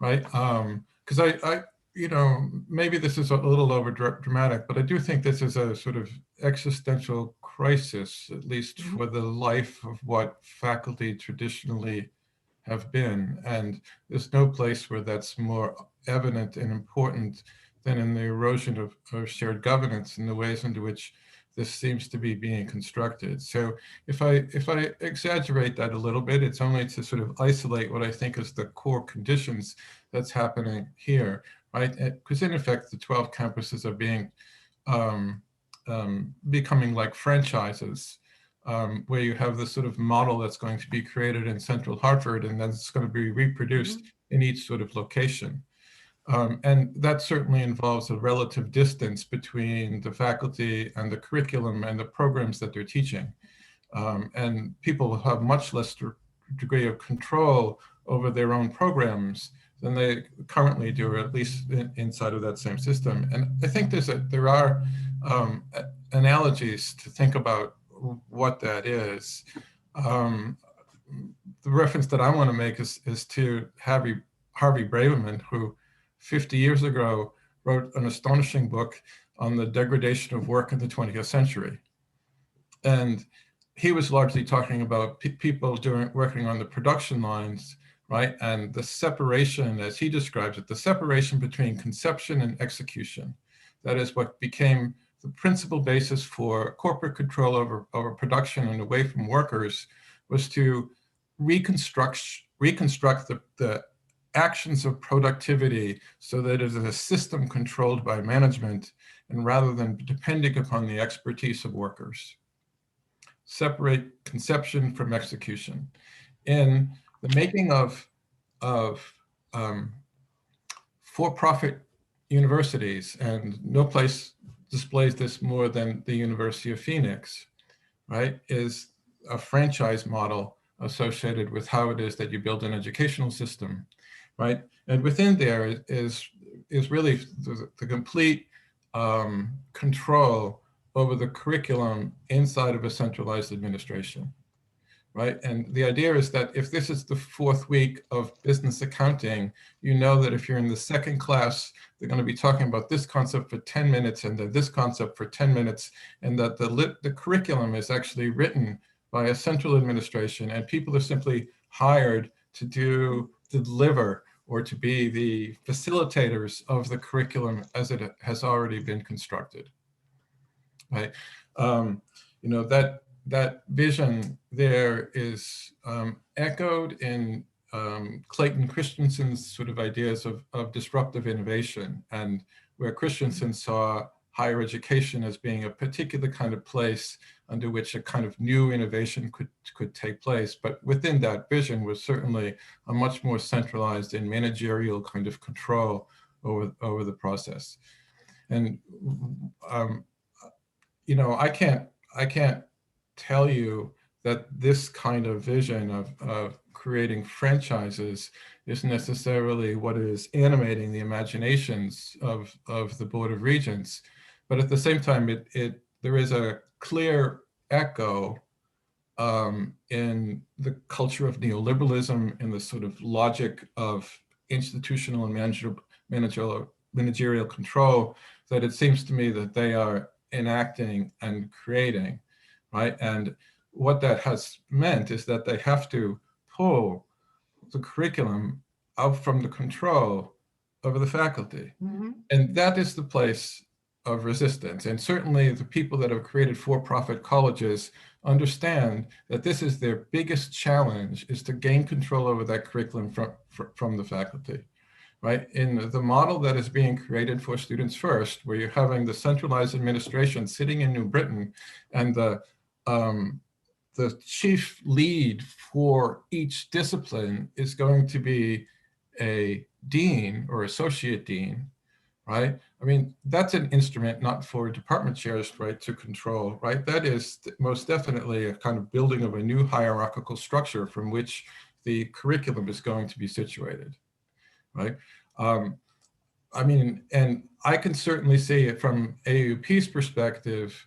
right? Because I maybe this is a little over dramatic, but I do think this is a sort of existential crisis, at least for the life of what faculty traditionally have been. And there's no place where that's more evident and important than in the erosion of shared governance and the ways into which this seems to be being constructed. So if I exaggerate that a little bit, it's only to sort of isolate what I think is the core conditions that's happening here, right? Because in effect, the 12 campuses are being becoming like franchises, where you have this sort of model that's going to be created in Central Hartford, and then it's going to be reproduced in each sort of location. And that certainly involves a relative distance between the faculty and the curriculum and the programs that they're teaching. And people will have much less degree of control over their own programs than they currently do, or at least inside of that same system. And I think there are analogies to think about what that is. The reference that I want to make is to Harvey Braverman, who 50 years ago wrote an astonishing book on the degradation of work in the 20th century. And he was largely talking about people working on the production lines, right? And the separation, as he describes it, the separation between conception and execution. That is what became the principal basis for corporate control over production and away from workers, was to reconstruct the actions of productivity so that it is a system controlled by management and rather than depending upon the expertise of workers. Separate conception from execution. In the making of for-profit universities, and no place displays this more than the University of Phoenix, right, is a franchise model associated with how it is that you build an educational system, right? And within there is really the complete control over the curriculum inside of a centralized administration, right? And the idea is that if this is the 4th week of business accounting, you know that if you're in the 2nd class, they're going to be talking about this concept for 10 minutes and then this concept for 10 minutes, and that the curriculum is actually written by a central administration, and people are simply hired to deliver or to be the facilitators of the curriculum as it has already been constructed, right? You know, that vision there is echoed in Clayton Christensen's sort of ideas of disruptive innovation, and where Christensen saw higher education as being a particular kind of place under which a kind of new innovation could take place. But within that vision was certainly a much more centralized and managerial kind of control over the process. And you know, I can't tell you that this kind of vision of creating franchises is necessarily what is animating the imaginations of the Board of Regents. But at the same time, there is a clear echo in the culture of neoliberalism, in the sort of logic of institutional and managerial control, that it seems to me that they are enacting and creating, right? And what that has meant is that they have to pull the curriculum out from the control of the faculty. Mm-hmm. And that is the place of resistance. And certainly the people that have created for-profit colleges understand that this is their biggest challenge, is to gain control over that curriculum from the faculty, right? In the model that is being created for Students First, where you're having the centralized administration sitting in New Britain, and the chief lead for each discipline is going to be a dean or associate dean, right? I mean, that's an instrument not for department chairs, right, to control, right? That is most definitely a kind of building of a new hierarchical structure from which the curriculum is going to be situated, right? I mean, and I can certainly see it from AUP's perspective,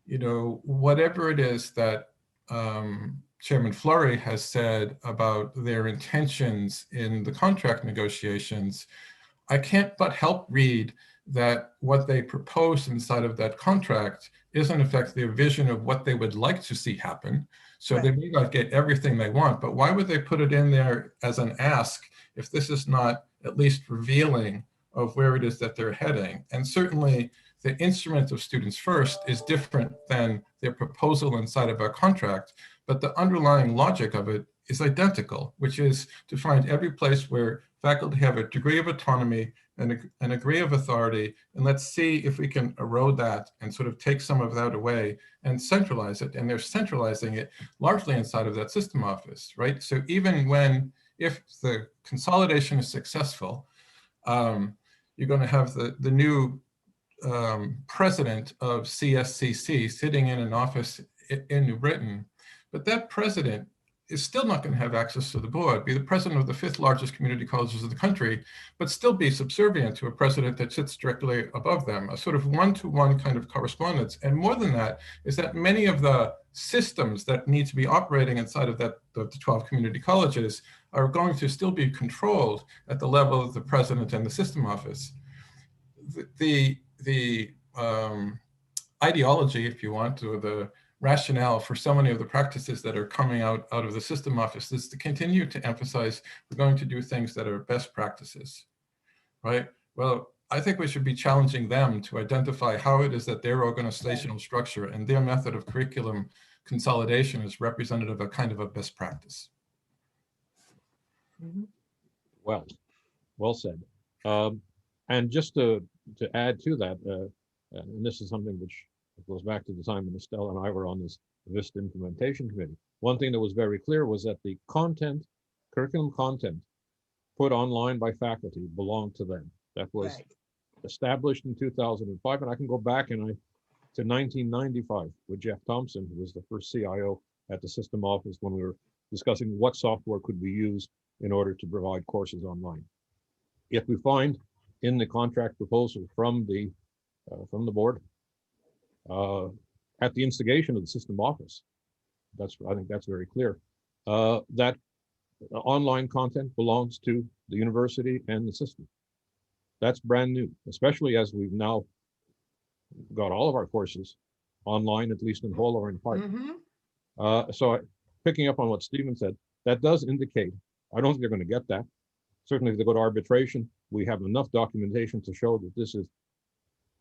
you know, whatever it is that Chairman Fleury has said about their intentions in the contract negotiations, I can't but help read that what they propose inside of that contract is in effect their vision of what they would like to see happen. So they may not get everything they want, but why would they put it in there as an ask if this is not at least revealing of where it is that they're heading? And certainly the instrument of Students First is different than their proposal inside of our contract, but the underlying logic of it is identical, which is to find every place where faculty have a degree of autonomy and a degree of authority, and let's see if we can erode that and sort of take some of that away and centralize it. And they're centralizing it largely inside of that system office, right? So even if the consolidation is successful, you're going to have the new president of CSCC sitting in an office in New Britain, but that president is still not going to have access to the board, be the president of the 5th largest community colleges of the country, but still be subservient to a president that sits directly above them, a sort of one-to-one kind of correspondence. And more than that is that many of the systems that need to be operating inside of the 12 community colleges are going to still be controlled at the level of the president and the system office. The ideology, if you want, or the rationale for so many of the practices that are coming out of the system office is to continue to emphasize we're going to do things that are best practices, right? Well, I think we should be challenging them to identify how it is that their organizational structure and their method of curriculum consolidation is representative of kind of a best practice. Well, Well said. And just to add to that, and this is something which goes back to the time when Estelle and I were on this VISTA implementation committee. One thing that was very clear was that the content, curriculum content, put online by faculty belonged to them. That was Right. established in 2005, and I can go back to 1995 with Jeff Thompson, who was the first CIO at the system office when we were discussing what software could be used in order to provide courses online. If we find in the contract proposal from the board, at the instigation of the system office, I think that's very clear, that online content belongs to the university and the system. That's brand new, especially as we've now got all of our courses online, at least in whole or in part. So picking up on what Stephen said, that does indicate, I don't think they're going to get that. Certainly if they go to arbitration, we have enough documentation to show that this is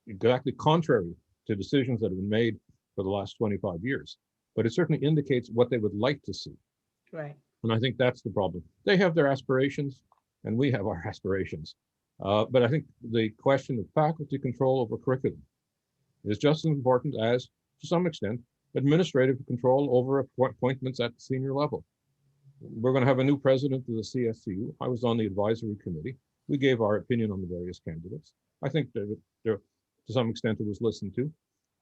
exactly contrary to decisions that have been made for the last 25 years. But it certainly indicates what they would like to see. Right. And I think that's the problem. They have their aspirations and we have our aspirations. But I think the question of faculty control over curriculum is just as important as, to some extent, administrative control over appointments at the senior level. We're going to have a new president of the CSCU. I was on the advisory committee. We gave our opinion on the various candidates. I think that to some extent it was listened to.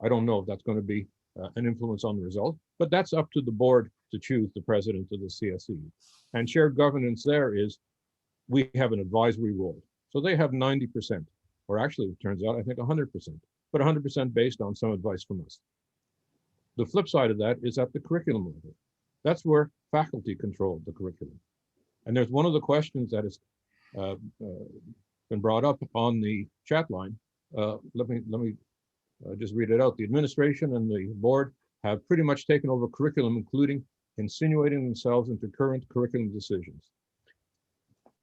I don't know if that's going to be an influence on the result, but that's up to the board to choose the president of the CSCU. And shared governance there is, we have an advisory role. So they have 90%, or actually it turns out, I think 100%, but 100% based on some advice from us. The flip side of that is at the curriculum level. That's where faculty control the curriculum. And there's one of the questions that has been brought up on the chat line. Let me just read it out. The administration and the board have pretty much taken over curriculum, including insinuating themselves into current curriculum decisions.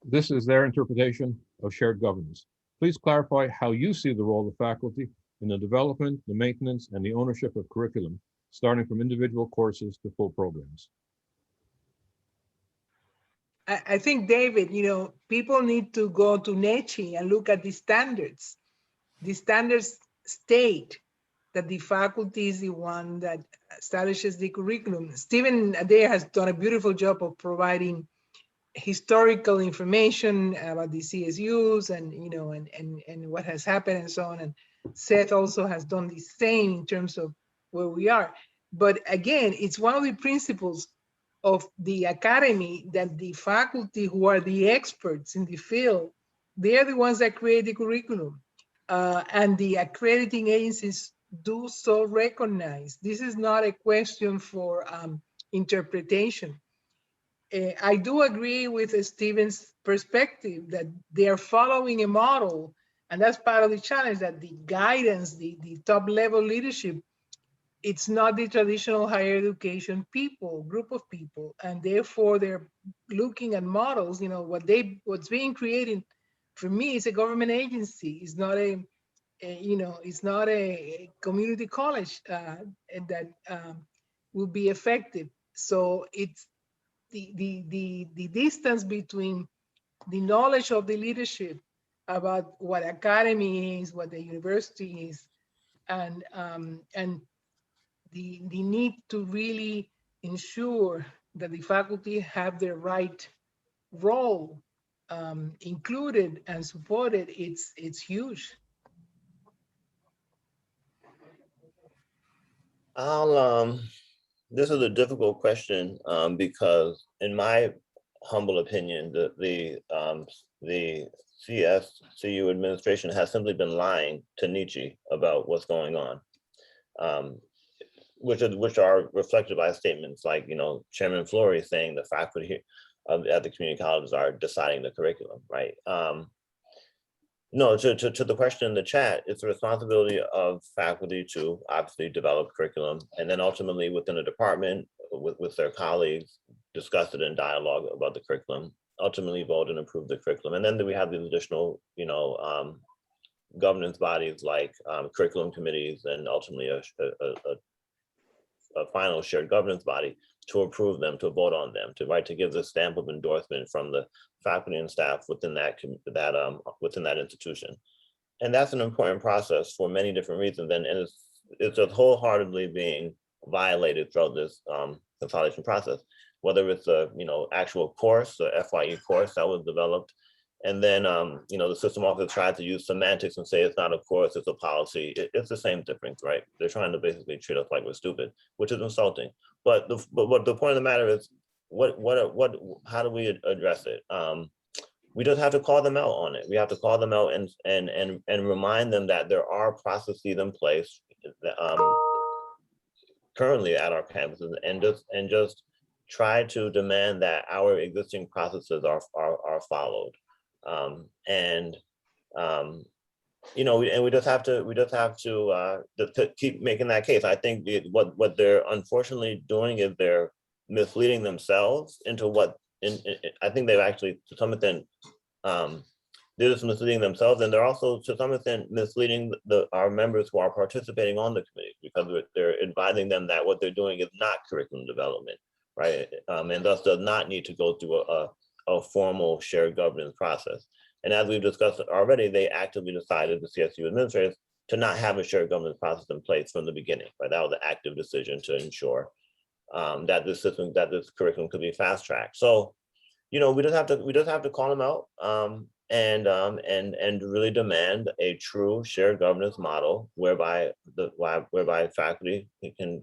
This is their interpretation of shared governance. Please clarify how you see the role of faculty in the development, the maintenance, and the ownership of curriculum, starting from individual courses to full programs. I think, David, people need to go to NECHI and look at the standards. The standards state that the faculty is the one that establishes the curriculum. Stephen Adair has done a beautiful job of providing historical information about the CSUs and and what has happened and so on. And Seth also has done the same in terms of where we are. But again, it's one of the principles of the academy that the faculty, who are the experts in the field, they're the ones that create the curriculum. And the accrediting agencies do so recognize. This is not a question for interpretation. I do agree with Stephen's perspective that they are following a model, and that's part of the challenge, that the guidance, the top level leadership, it's not the traditional higher education group of people, and therefore they're looking at models. What's being created for me is a government agency. It's not it's not a community college that will be effective. So it's the distance between the knowledge of the leadership about what academy is, what the university is, and the need to really ensure that the faculty have the right role included and supported. It's huge. This is a difficult question because, in my humble opinion, the CSCU administration has simply been lying to NECHI about what's going on, which are reflected by statements like Chairman Flory saying the faculty at the community colleges are deciding the curriculum, right? No, to the question in the chat, it's the responsibility of faculty to obviously develop curriculum, and then ultimately within the department with their colleagues, discuss it in dialogue about the curriculum, ultimately vote and approve the curriculum. And then we have these additional, governance bodies like curriculum committees, and ultimately a final shared governance body to approve them, to vote on them, to give the stamp of endorsement from the faculty and staff within within that institution. And that's an important process for many different reasons. And it's just wholeheartedly being violated throughout this consolidation process, whether it's a actual course, the FYE course that was developed. And then, the system office tried to use semantics and say it's not a course, it's a policy. It's the same difference, right? They're trying to basically treat us like we're stupid, which is insulting. But the point of the matter is, how do we address it? We just have to call them out on it. We have to call them out and remind them that there are processes in place currently at our campuses, and just try to demand that our existing processes are followed. And we just have to keep making that case. I think what they're unfortunately doing is they're misleading themselves into I think they've actually, to some extent, they're just misleading themselves, and they're also to some extent misleading our members who are participating on the committee, because they're advising them that what they're doing is not curriculum development, right? And thus does not need to go through a formal shared governance process. And as we've discussed already, they actively decided, the CSU administrators, to not have a shared governance process in place from the beginning, right? That was an active decision to ensure that this curriculum could be fast tracked. So, we just have to call them out and really demand a true shared governance model whereby faculty can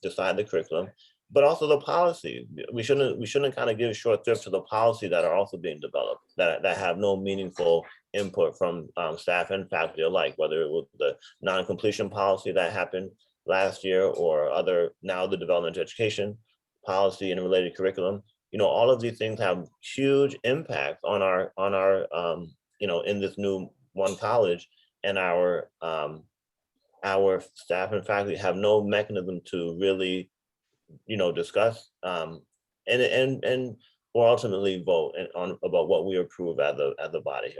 decide the curriculum, but also the policy. We shouldn't kind of give short shrift to the policy that are also being developed that have no meaningful input from staff and faculty alike, whether it was the non-completion policy that happened last year or now the development education policy and related curriculum. All of these things have huge impact on our in this new one college, and our staff and faculty have no mechanism to really discuss and or ultimately vote about what we approve as a body.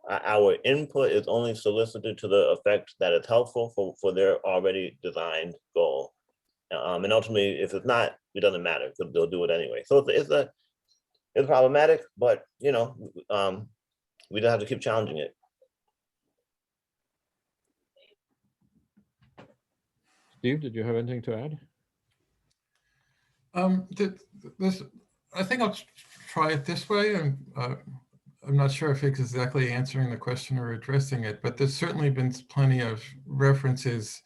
Our input is only solicited to the effect that it's helpful for their already designed goal. And ultimately, if it's not, it doesn't matter because they'll do it anyway. So it's problematic, but we don't have to keep challenging it. Steve, did you have anything to add? I think I'll try it this way. And I'm not sure if it's exactly answering the question or addressing it, but there's certainly been plenty of references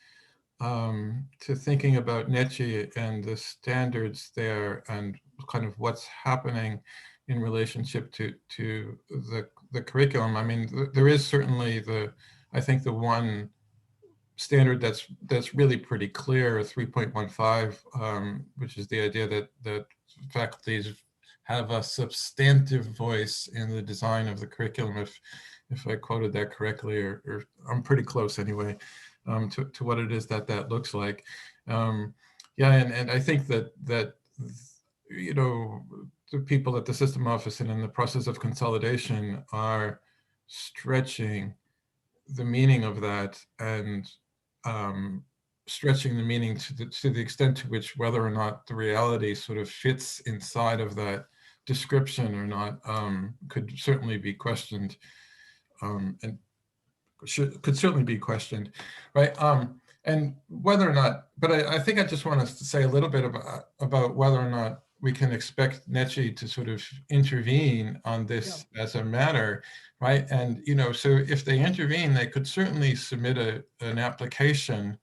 to thinking about NETCHI and the standards there and kind of what's happening in relationship to the curriculum. I mean, there is certainly I think the one standard that's really pretty clear, 3.15, which is the idea that faculties have a substantive voice in the design of the curriculum, if I quoted that correctly, or I'm pretty close anyway, to what it is that looks like. Yeah, and I think that the people at the system office and in the process of consolidation are stretching the meaning of that, and stretching the meaning to the extent to which whether or not the reality sort of fits inside of that description or not could certainly be questioned, and could certainly be questioned, right? And whether or not, but I think I just want us to say a little bit about whether or not we can expect NETCHI to sort of intervene on this as a matter, right? And so if they intervene, they could certainly submit an application,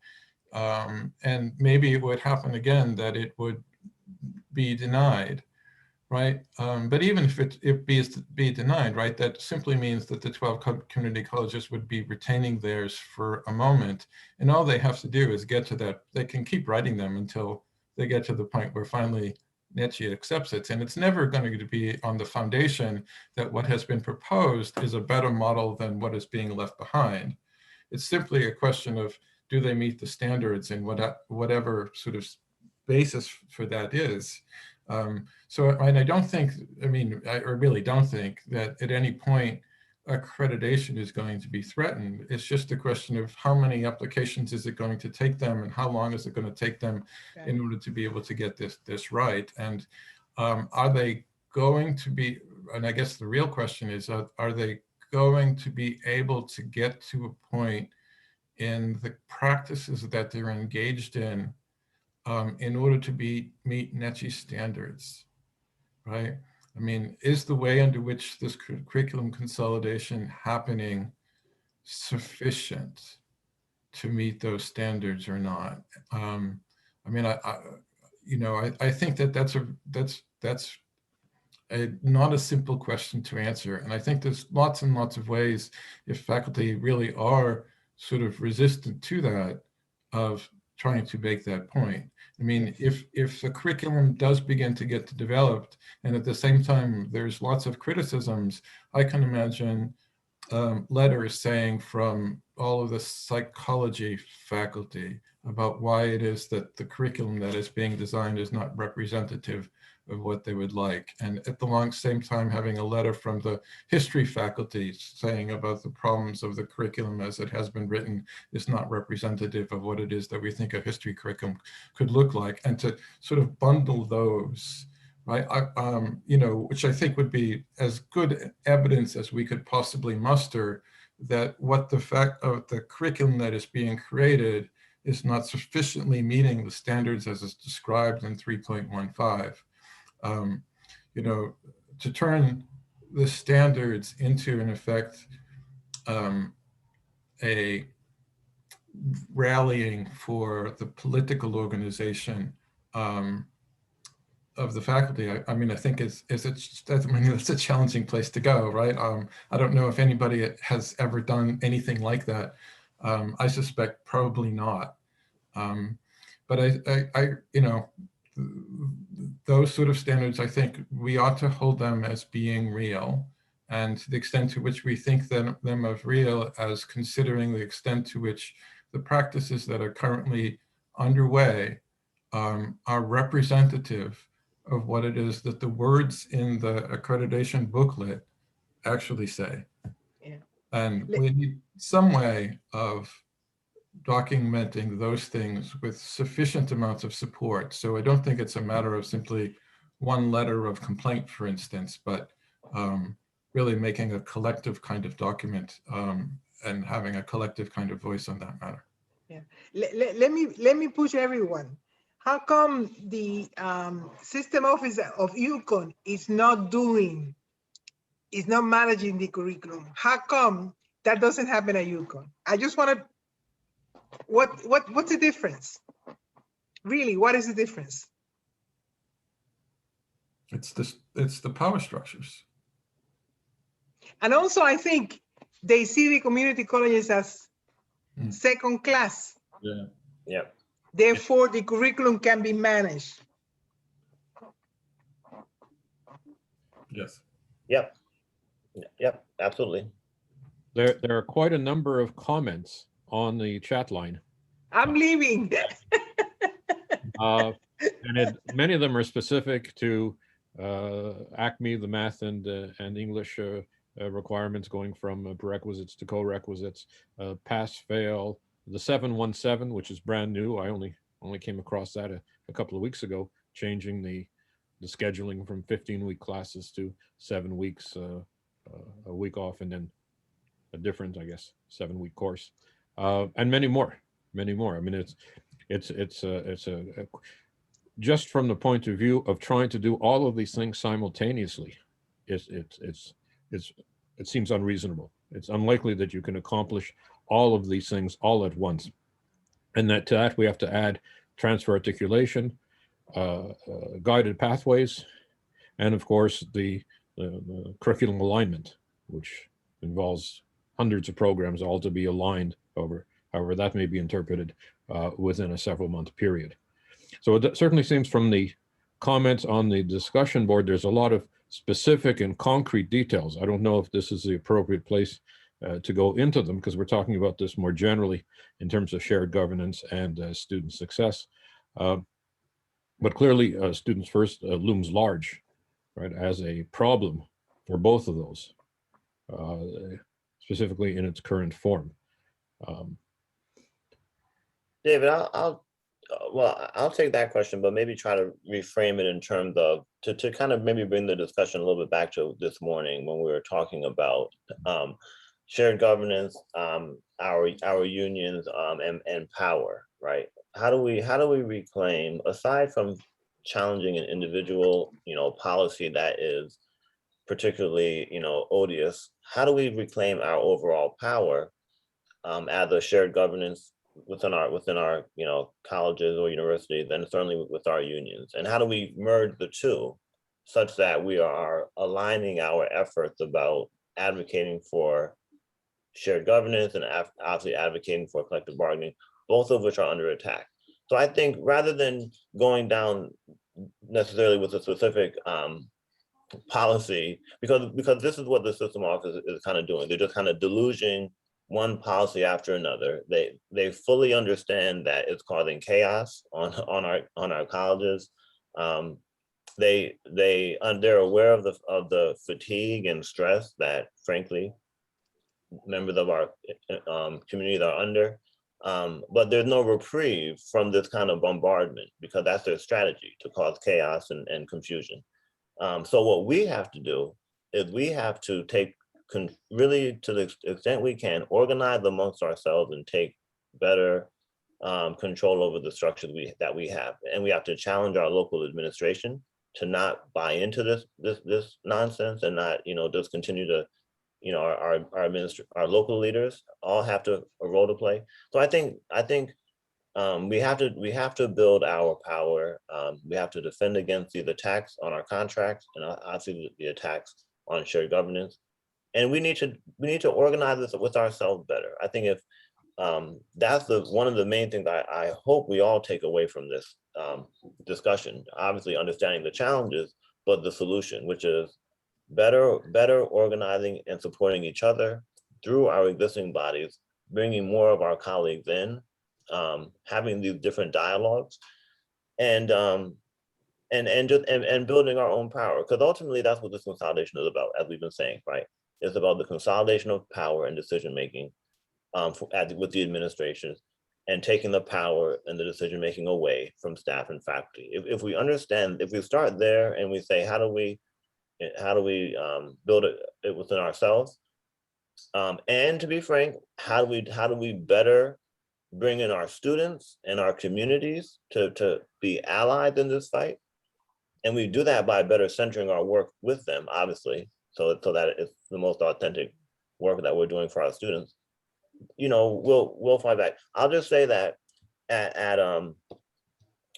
and maybe it would happen again that it would be denied, right? But even if it be denied, right, that simply means that the 12 community colleges would be retaining theirs for a moment, and all they have to do is get to that. They can keep writing them until they get to the point where finally NETCHI accepts it. And it's never going to be on the foundation that what has been proposed is a better model than what is being left behind. It's simply a question of, do they meet the standards and whatever sort of basis for that is. So, and I don't think, I really don't think that at any point accreditation is going to be threatened. It's just a question of how many applications is it going to take them, and how long is it going to take them in order to be able to get this right. And are they going to be, and I guess the real question is, are they going to be able to get to a point in the practices that they're engaged in order to meet NETI standards, right? I mean, is the way under which this curriculum consolidation happening sufficient to meet those standards or not? I mean, I think that's not a simple question to answer. And I think there's lots and lots of ways, if faculty really are sort of resistant to that, of trying to make that point. I mean, if the curriculum does begin to get developed, and at the same time there's lots of criticisms, I can imagine letters saying from all of the psychology faculty about why it is that the curriculum that is being designed is not representative of what they would like. And at the same time, having a letter from the history faculty saying about the problems of the curriculum as it has been written is not representative of what it is that we think a history curriculum could look like. And to sort of bundle those, right, which I think would be as good evidence as we could possibly muster that what the fact of the curriculum that is being created is not sufficiently meeting the standards as is described in 3.15. To turn the standards into, in effect, a rallying for the political organization of the faculty, I mean, I think that's a challenging place to go, right? I don't know if anybody has ever done anything like that. I suspect probably not. But those sort of standards, I think we ought to hold them as being real, and to the extent to which we think them of real, as considering the extent to which the practices that are currently underway are representative of what it is that the words in the accreditation booklet actually say. Yeah. And we need some way of documenting those things with sufficient amounts of support. So I don't think it's a matter of simply one letter of complaint, for instance, but really making a collective kind of document and having a collective kind of voice on that matter. Yeah. Let me push everyone. How come the system office of UConn is not managing the curriculum? How come that doesn't happen at UConn? I just want to, what's the difference? Really, what is the difference? It's the power structures. And also, I think they see the community colleges as second class. Yeah. Yeah. Therefore, the curriculum can be managed. Yes. Yep. Yep. Absolutely. There are quite a number of comments on the chat line. I'm leaving. And many of them are specific to ACME, the math and English requirements going from prerequisites to co-requisites, pass, fail, the 717, which is brand new. I only came across that a couple of weeks ago, changing the scheduling from 15-week classes to 7 weeks, a week off, and then a different, I guess, 7-week course, and many more. I mean, it's just from the point of view of trying to do all of these things simultaneously, it seems unreasonable. It's unlikely that you can accomplish all of these things all at once, and to that we have to add transfer articulation, guided pathways, and of course the curriculum alignment, which involves hundreds of programs all to be aligned over, however that may be interpreted, within a several-month period. So it certainly seems from the comments on the discussion board, there's a lot of specific and concrete details. I don't know if this is the appropriate place to go into them, because we're talking about this more generally in terms of shared governance and student success. But clearly, Students First looms large, right, as a problem for both of those. specifically in its current form. David, I'll take that question, but maybe try to reframe it in terms of to kind of maybe bring the discussion a little bit back to this morning when we were talking about shared governance, our unions, and power, right? How do we reclaim, aside from challenging an individual, policy that is particularly, odious, how do we reclaim our overall power as a shared governance within our colleges or universities, and certainly with our unions? And how do we merge the two such that we are aligning our efforts about advocating for shared governance and obviously advocating for collective bargaining, both of which are under attack? So I think rather than going down necessarily with a specific policy, because this is what the system office is kind of doing. They're just kind of deluging one policy after another. They fully understand that it's causing chaos on our colleges. They're aware of the fatigue and stress that, frankly, members of our communities are under. But there's no reprieve from this kind of bombardment, because that's their strategy, to cause chaos and confusion. So what we have to do is we have to take really, to the extent we can, organize amongst ourselves and take better control over the structures that we have. And we have to challenge our local administration to not buy into this nonsense, and not, just continue to, our local leaders all have a role to play. So I think we have to build our power. We have to defend against these attacks on our contracts, and obviously the attacks on shared governance. And we need to organize this with ourselves better. I think if that's one of the main things I hope we all take away from this discussion. Obviously, understanding the challenges, but the solution, which is better organizing and supporting each other through our existing bodies, bringing more of our colleagues in, having these different dialogues, and building our own power. Because ultimately, that's what this consolidation is about, as we've been saying, right? It's about the consolidation of power and decision making with the administration, and taking the power and the decision making away from staff and faculty. If we understand, if we start there and we say, how do we build it within ourselves, and to be frank, how do we better bring in our students and our communities to be allies in this fight? And we do that by better centering our work with them, obviously, so that it's the most authentic work that we're doing for our students. We'll fight back. I'll just say that at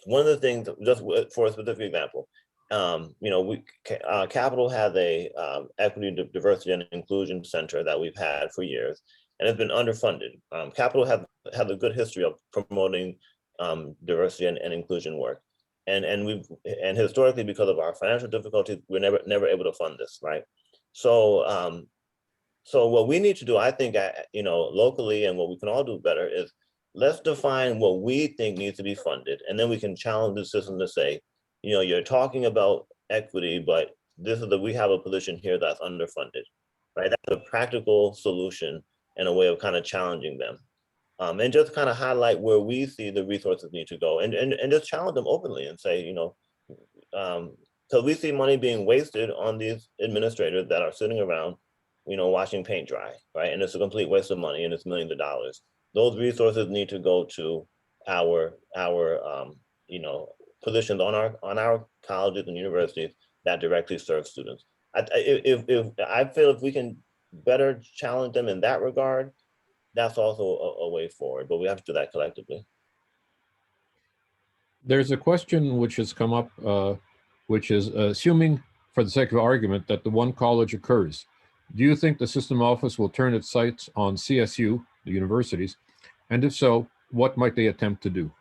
one of the things, just for a specific example, Capital has a equity, diversity, and inclusion center that we've had for years, and it's been underfunded. Capital has a good history of promoting diversity and inclusion work, and historically, because of our financial difficulties, we're never able to fund this, right? So what we need to do, I think, locally, and what we can all do better is, let's define what we think needs to be funded, and then we can challenge the system to say, you're talking about equity, but we have a position here that's underfunded, right? That's a practical solution and a way of kind of challenging them, and just kind of highlight where we see the resources need to go, and just challenge them openly and say, because we see money being wasted on these administrators that are sitting around, watching paint dry, right? And it's a complete waste of money, and it's millions of dollars. Those resources need to go to our positions on our colleges and universities that directly serve students. I feel if we can better challenge them in that regard, that's also a way forward, but we have to do that collectively. There's a question which has come up, which is assuming, for the sake of argument, that the one college occurs, do you think the system office will turn its sights on CSU, the universities? And if so, what might they attempt to do?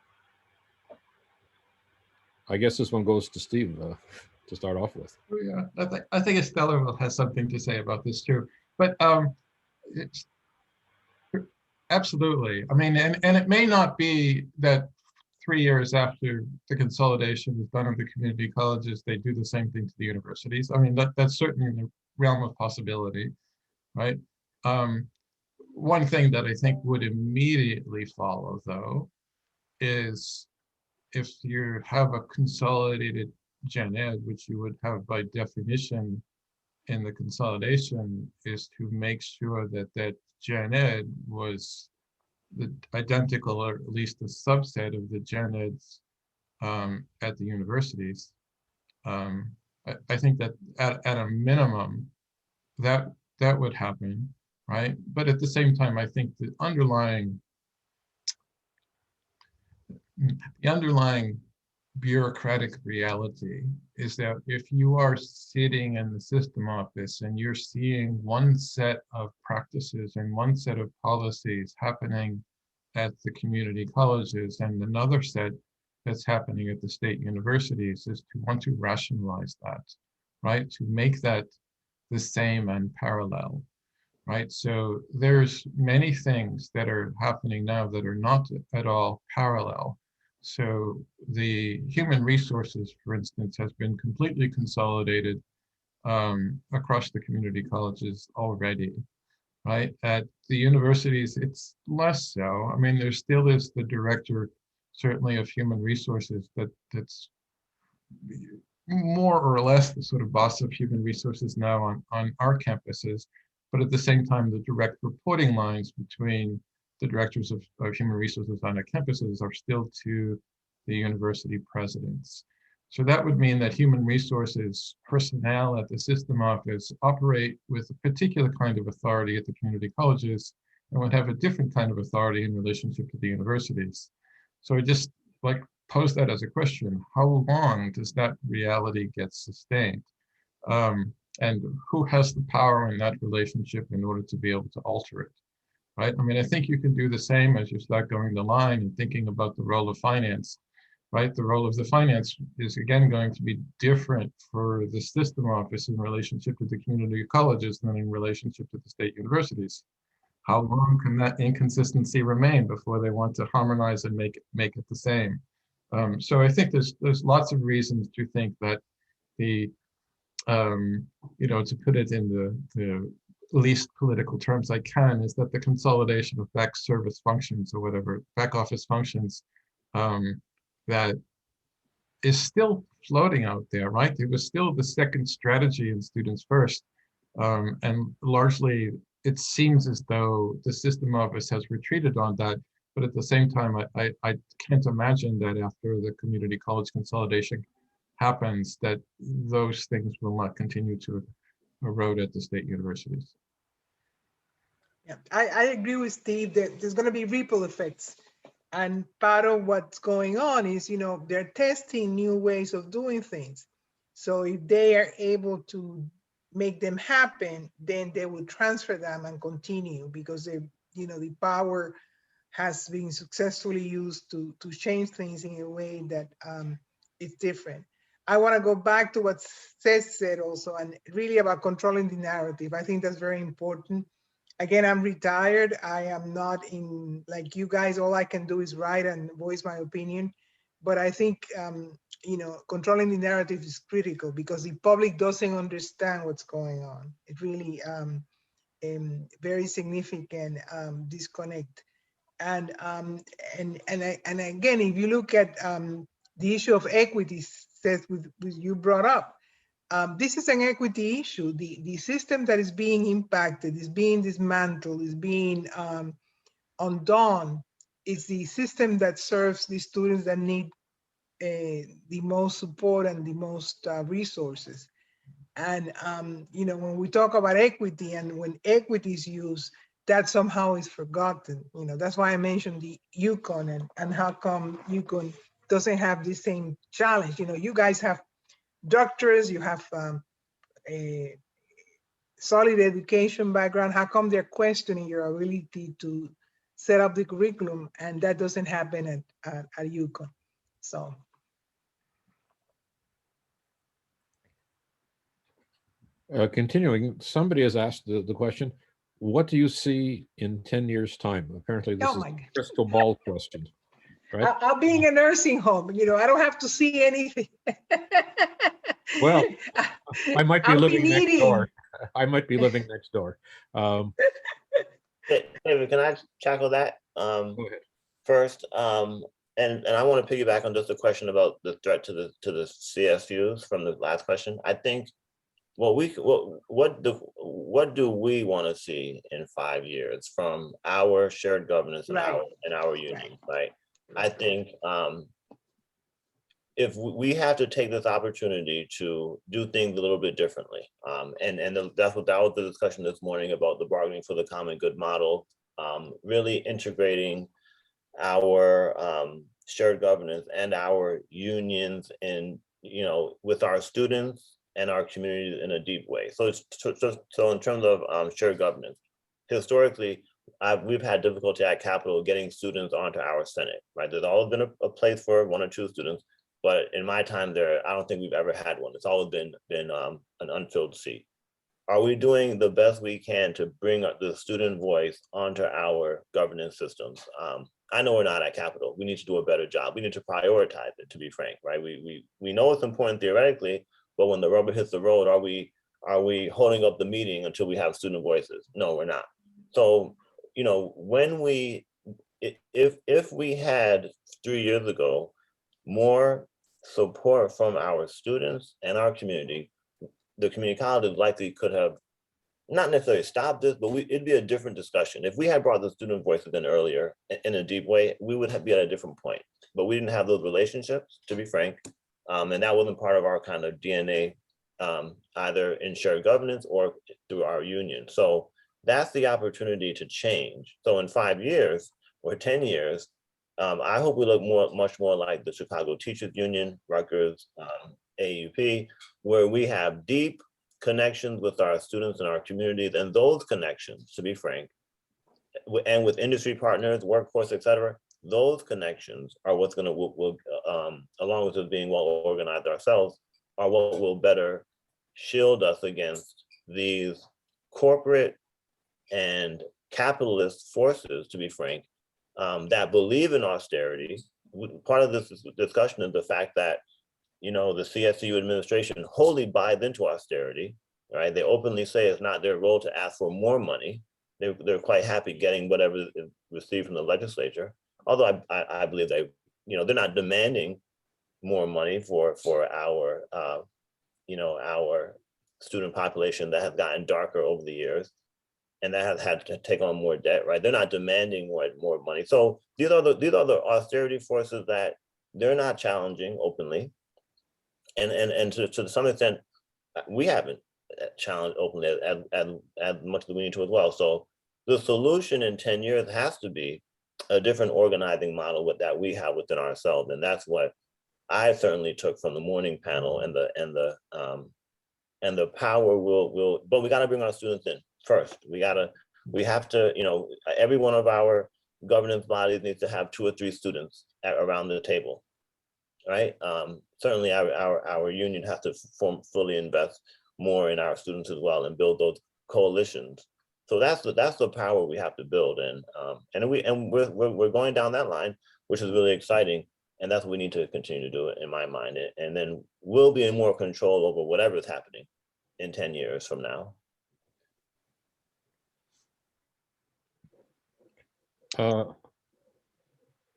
I guess this one goes to Steve to start off with. Yeah, I think Estella has something to say about this too. But it's absolutely. I mean, and it may not be that 3 years after the consolidation is done of the community colleges, they do the same thing to the universities. I mean, that's certainly in the realm of possibility. right? One thing that I think would immediately follow, though, is if you have a consolidated gen ed, which you would have by definition in the consolidation, is to make sure that that gen ed was the identical, or at least a subset of the gen eds at the universities. I think that at a minimum, that would happen, right? But at the same time, I think the underlying bureaucratic reality is that if you are sitting in the system office and you're seeing one set of practices and one set of policies happening at the community colleges and another set that's happening at the state universities, is to want to rationalize that, right? To make that the same and parallel, right? So there's many things that are happening now that are not at all parallel. So the human resources, for instance, has been completely consolidated across the community colleges already, right? At the universities, it's less so. I mean, there still is the director, certainly of human resources, that's more or less the sort of boss of human resources now on our campuses. But at the same time, the direct reporting lines between the directors of human resources on our campuses are still to the university presidents. So that would mean that human resources personnel at the system office operate with a particular kind of authority at the community colleges and would have a different kind of authority in relationship to the universities. So I just like pose that as a question: how long does that reality get sustained? And who has the power in that relationship in order to be able to alter it, right? I mean, I think you can do the same as you start going the line and thinking about the role of finance, right? The role of the finance is again going to be different for the system office in relationship to the community colleges than in relationship to the state universities. How long can that inconsistency remain before they want to harmonize and make it the same? So I think there's lots of reasons to think that the to put it in the least political terms I can, is that the consolidation of back service functions or whatever, back office functions, that is still floating out there, right? It was still the second strategy in Students First. And largely, it seems as though the system office has retreated on that. But at the same time, I can't imagine that after the community college consolidation happens, that those things will not continue to erode at the state universities. Yeah, I agree with Steve that there's going to be ripple effects. And part of what's going on is, they're testing new ways of doing things. So if they are able to make them happen, then they will transfer them and continue, because the power has been successfully used to change things in a way that is different. I want to go back to what Seth said also, and really about controlling the narrative. I think that's very important. Again, I'm retired. I am not in, like you guys, all I can do is write and voice my opinion. But I think, controlling the narrative is critical, because the public doesn't understand what's going on. It really very significant disconnect. And again, if you look at the issue of equity, Seth, you brought up, this is an equity issue. The system that is being impacted, is being dismantled, is being undone, is the system that serves the students that need the most support and the most resources. And when we talk about equity, and when equity is used, that somehow is forgotten. That's why I mentioned the UConn and how come UConn doesn't have the same challenge. You guys have doctors, you have a solid education background. How come they're questioning your ability to set up the curriculum? And that doesn't happen at UConn. So. Continuing, somebody has asked the question, what do you see in 10 years' time? Apparently this is a crystal ball question, right? I'll be in a nursing home. I don't have to see anything. Well, I might be living next door. I might be living next door. David, can I tackle that? Go ahead. First, and I want to piggyback on just a question about the threat to the CSUs from the last question. I think what do we want to see in 5 years from our shared governance and our union, right? I think if we have to take this opportunity to do things a little bit differently, that was the discussion this morning about the bargaining for the common good model, really integrating our shared governance and our unions in, with our students and our communities in a deep way. So in terms of shared governance, historically, we've had difficulty at Capitol getting students onto our Senate, right? There's always been a place for 1 or 2 students, but in my time there, I don't think we've ever had one. It's always been an unfilled seat. Are we doing the best we can to bring up the student voice onto our governance systems? I know we're not at Capitol. We need to do a better job. We need to prioritize it, to be frank, right? We know it's important theoretically, but when the rubber hits the road, are we holding up the meeting until we have student voices? No, we're not. So, if we had 3 years ago more support from our students and our community, the community colleges likely could have not necessarily stopped this, but it'd be a different discussion. If we had brought the student voices in earlier in a deep way, we would be at a different point. But we didn't have those relationships, to be frank, and that wasn't part of our kind of DNA, either in shared governance or through our union. So that's the opportunity to change. So in 5 years or 10 years, I hope we look much more like the Chicago Teachers Union, Rutgers, AUP, where we have deep connections with our students and our communities, and those connections, to be frank, and with industry partners, workforce, et cetera, those connections are what's going to, along with us being well organized ourselves, are what will better shield us against these corporate and capitalist forces, to be frank, that believe in austerity. Part of this discussion is the fact that the CSU administration wholly buys into austerity, right? They openly say it's not their role to ask for more money. They're quite happy getting whatever is received from the legislature. Although I believe they're not demanding more money for our our student population that has gotten darker over the years and that has had to take on more debt, right? They're not demanding more money. So these are the austerity forces that they're not challenging openly. And to some extent, we haven't challenged openly as much as we need to as well. So the solution in 10 years has to be a different organizing model that we have within ourselves, and that's what I certainly took from the morning panel. And the power will. But we got to bring our students in first. We have to. Every one of our governance bodies needs to have 2 or 3 students around the table. Right. Certainly our union has to fully invest more in our students as well and build those coalitions. So that's the power we have to build, and we're going down that line, which is really exciting, and that's what we need to continue to do, in my mind, and then we'll be in more control over whatever is happening in 10 years from now.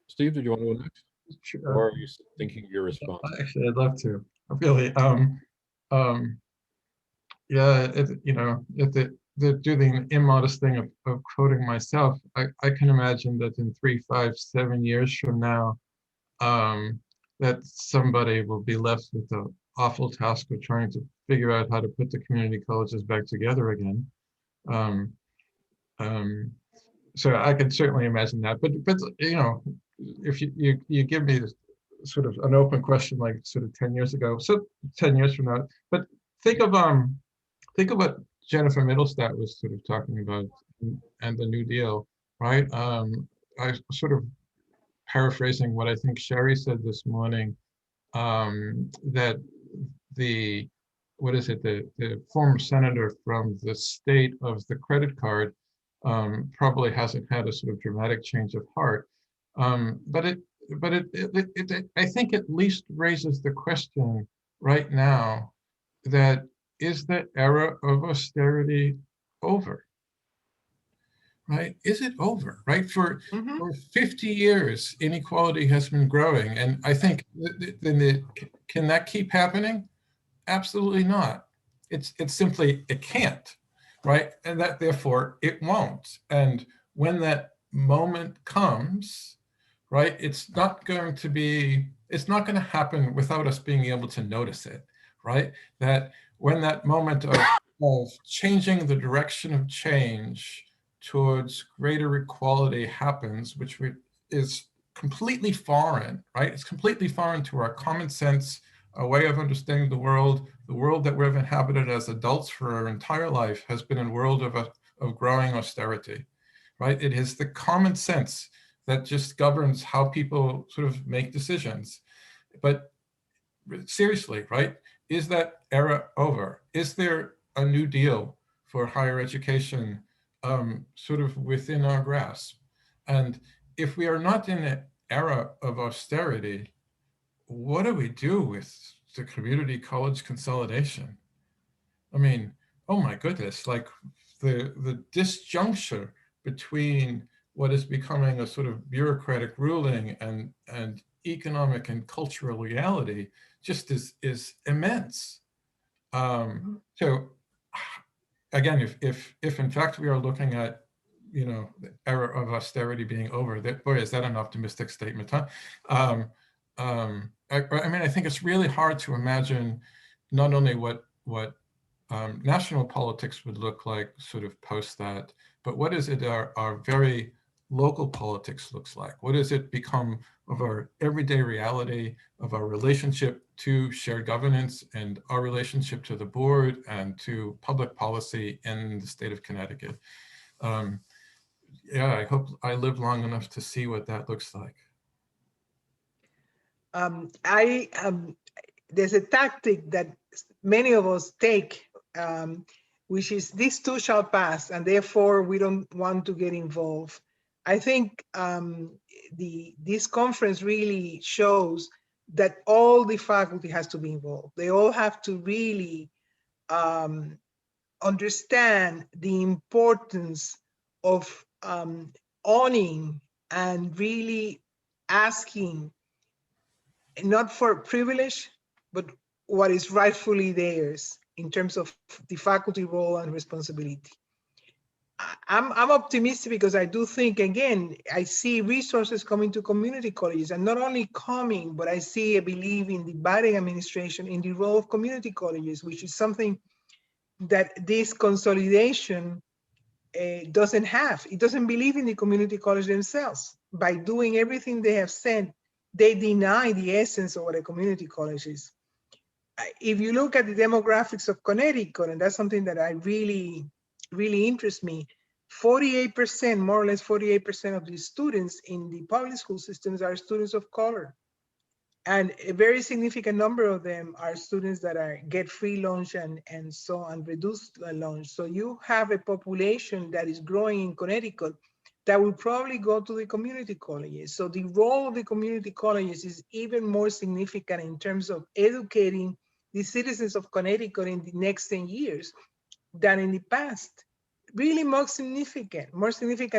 Steve, did you want to go next? Sure. Or are you thinking of your response? Actually, I'd love to. Really, yeah, they're doing the immodest thing of quoting myself. I can imagine that in 3, 5, 7 years from now, that somebody will be left with the awful task of trying to figure out how to put the community colleges back together again. So I can certainly imagine that. But if you give me this sort of an open question, like sort of 10 years ago, so 10 years from now, but think of what Jennifer Middlestat was sort of talking about and the New Deal, right? I sort of paraphrasing what I think Sherry said this morning, that the former senator from the state of the credit card probably hasn't had a sort of dramatic change of heart, but I think at least raises the question right now that is the era of austerity over? Right? Is it over? Right? For 50 years, inequality has been growing. And I think, can that keep happening? Absolutely not. It's simply, it can't, right? And that therefore it won't. And when that moment comes, right, it's not going to happen without us being able to notice it, right? That when that moment of changing the direction of change towards greater equality happens, which is completely foreign, right? It's completely foreign to our common sense, our way of understanding the world that we've inhabited as adults for our entire life has been a world of growing austerity, right? It is the common sense that just governs how people sort of make decisions. But seriously, right? Is that era over? Is there a new deal for higher education sort of within our grasp? And if we are not in an era of austerity, what do we do with the community college consolidation? I mean, oh my goodness, like the disjuncture between what is becoming a sort of bureaucratic ruling and economic and cultural reality just is immense. So again, if in fact we are looking at, you know, the era of austerity being over, that, boy, is that an optimistic statement, huh? I mean, I think it's really hard to imagine not only what national politics would look like sort of post that, but what is it our very local politics looks like? What does it become of our everyday reality, of our relationship to shared governance and our relationship to the board and to public policy in the state of Connecticut? Yeah, I hope I live long enough to see what that looks like. There's a tactic that many of us take, which is this too shall pass, and therefore we don't want to get involved. I think this conference really shows that all the faculty has to be involved. They all have to really understand the importance of owning and really asking, not for privilege, but what is rightfully theirs in terms of the faculty role and responsibility. I'm optimistic because I do think, again, I see resources coming to community colleges, and not only coming, but I see a belief in the Biden administration in the role of community colleges, which is something that this consolidation doesn't have. It doesn't believe in the community college themselves. By doing everything they have said, they deny the essence of what a community college is. If you look at the demographics of Connecticut, and that's something that I really interests me, 48%, more or less 48% of the students in the public school systems are students of color. And a very significant number of them are students that get free lunch and so on, reduced lunch. So you have a population that is growing in Connecticut that will probably go to the community colleges. So the role of the community colleges is even more significant in terms of educating the citizens of Connecticut in the next 10 years than in the past. Really more significant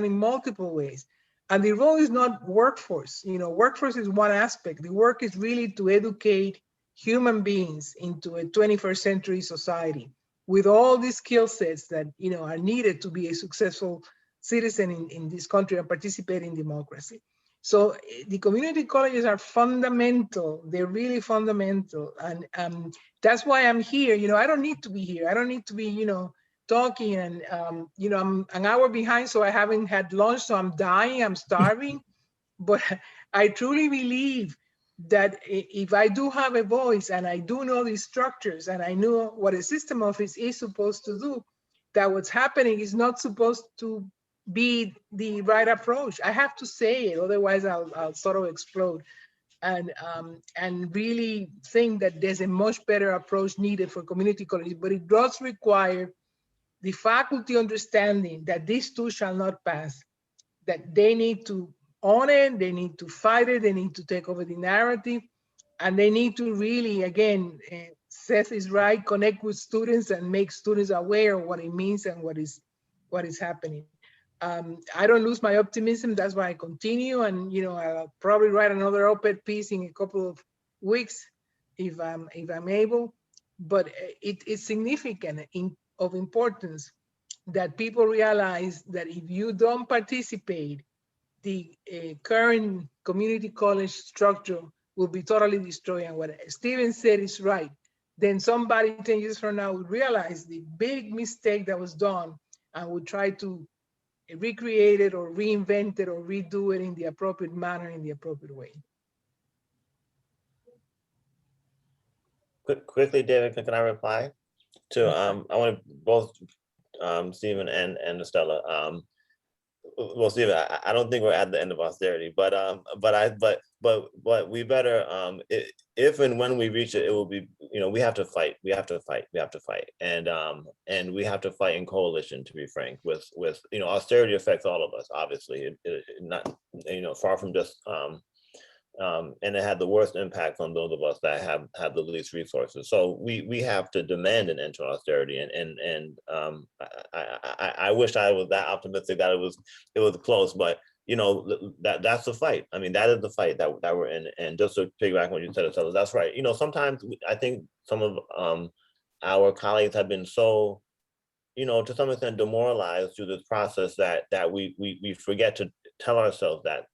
in multiple ways. And the role is not workforce. You know, workforce is one aspect. The work is really to educate human beings into a 21st century society with all these skill sets that, you know, are needed to be a successful citizen in this country and participate in democracy. So the community colleges are fundamental. They're really fundamental. And that's why I'm here. You know, I don't need to be here. I don't need to be, you know, talking and you know, I'm an hour behind, so I haven't had lunch, so I'm dying, I'm starving. But I truly believe that if I do have a voice and I do know these structures and I know what a system office is supposed to do, that what's happening is not supposed to be the right approach. I have to say it, otherwise I'll sort of explode. And really think that there's a much better approach needed for community colleges, but it does require the faculty understanding that these two shall not pass, that they need to own it, they need to fight it, they need to take over the narrative, and they need to really, again, Seth is right, connect with students and make students aware of what it means and what is happening. I don't lose my optimism. That's why I continue. And, I'll probably write another op-ed piece in a couple of weeks if I'm able. But it's significant of importance that people realize that if you don't participate, the current community college structure will be totally destroyed. And what Steven said is right. Then somebody 10 years from now would realize the big mistake that was done and would try to recreate it or reinvent it or redo it in the appropriate manner, in the appropriate way. Quickly, David, can I reply to, I want to both Stephen and Estella. Well, Stephen, I don't think we're at the end of austerity, but we better, if and when we reach it, it will be, we have to fight, and we have to fight in coalition, to be frank, with austerity affects all of us, obviously, not, far from just, and it had the worst impact on those of us that have the least resources. So we have to demand an end to austerity, and I wish I was that optimistic that it was close, but that's the fight. I mean, that is the fight that we're in. And just to piggyback on what you said, that's right. Sometimes I think some of our colleagues have been so, to some extent demoralized through this process that we forget to tell ourselves that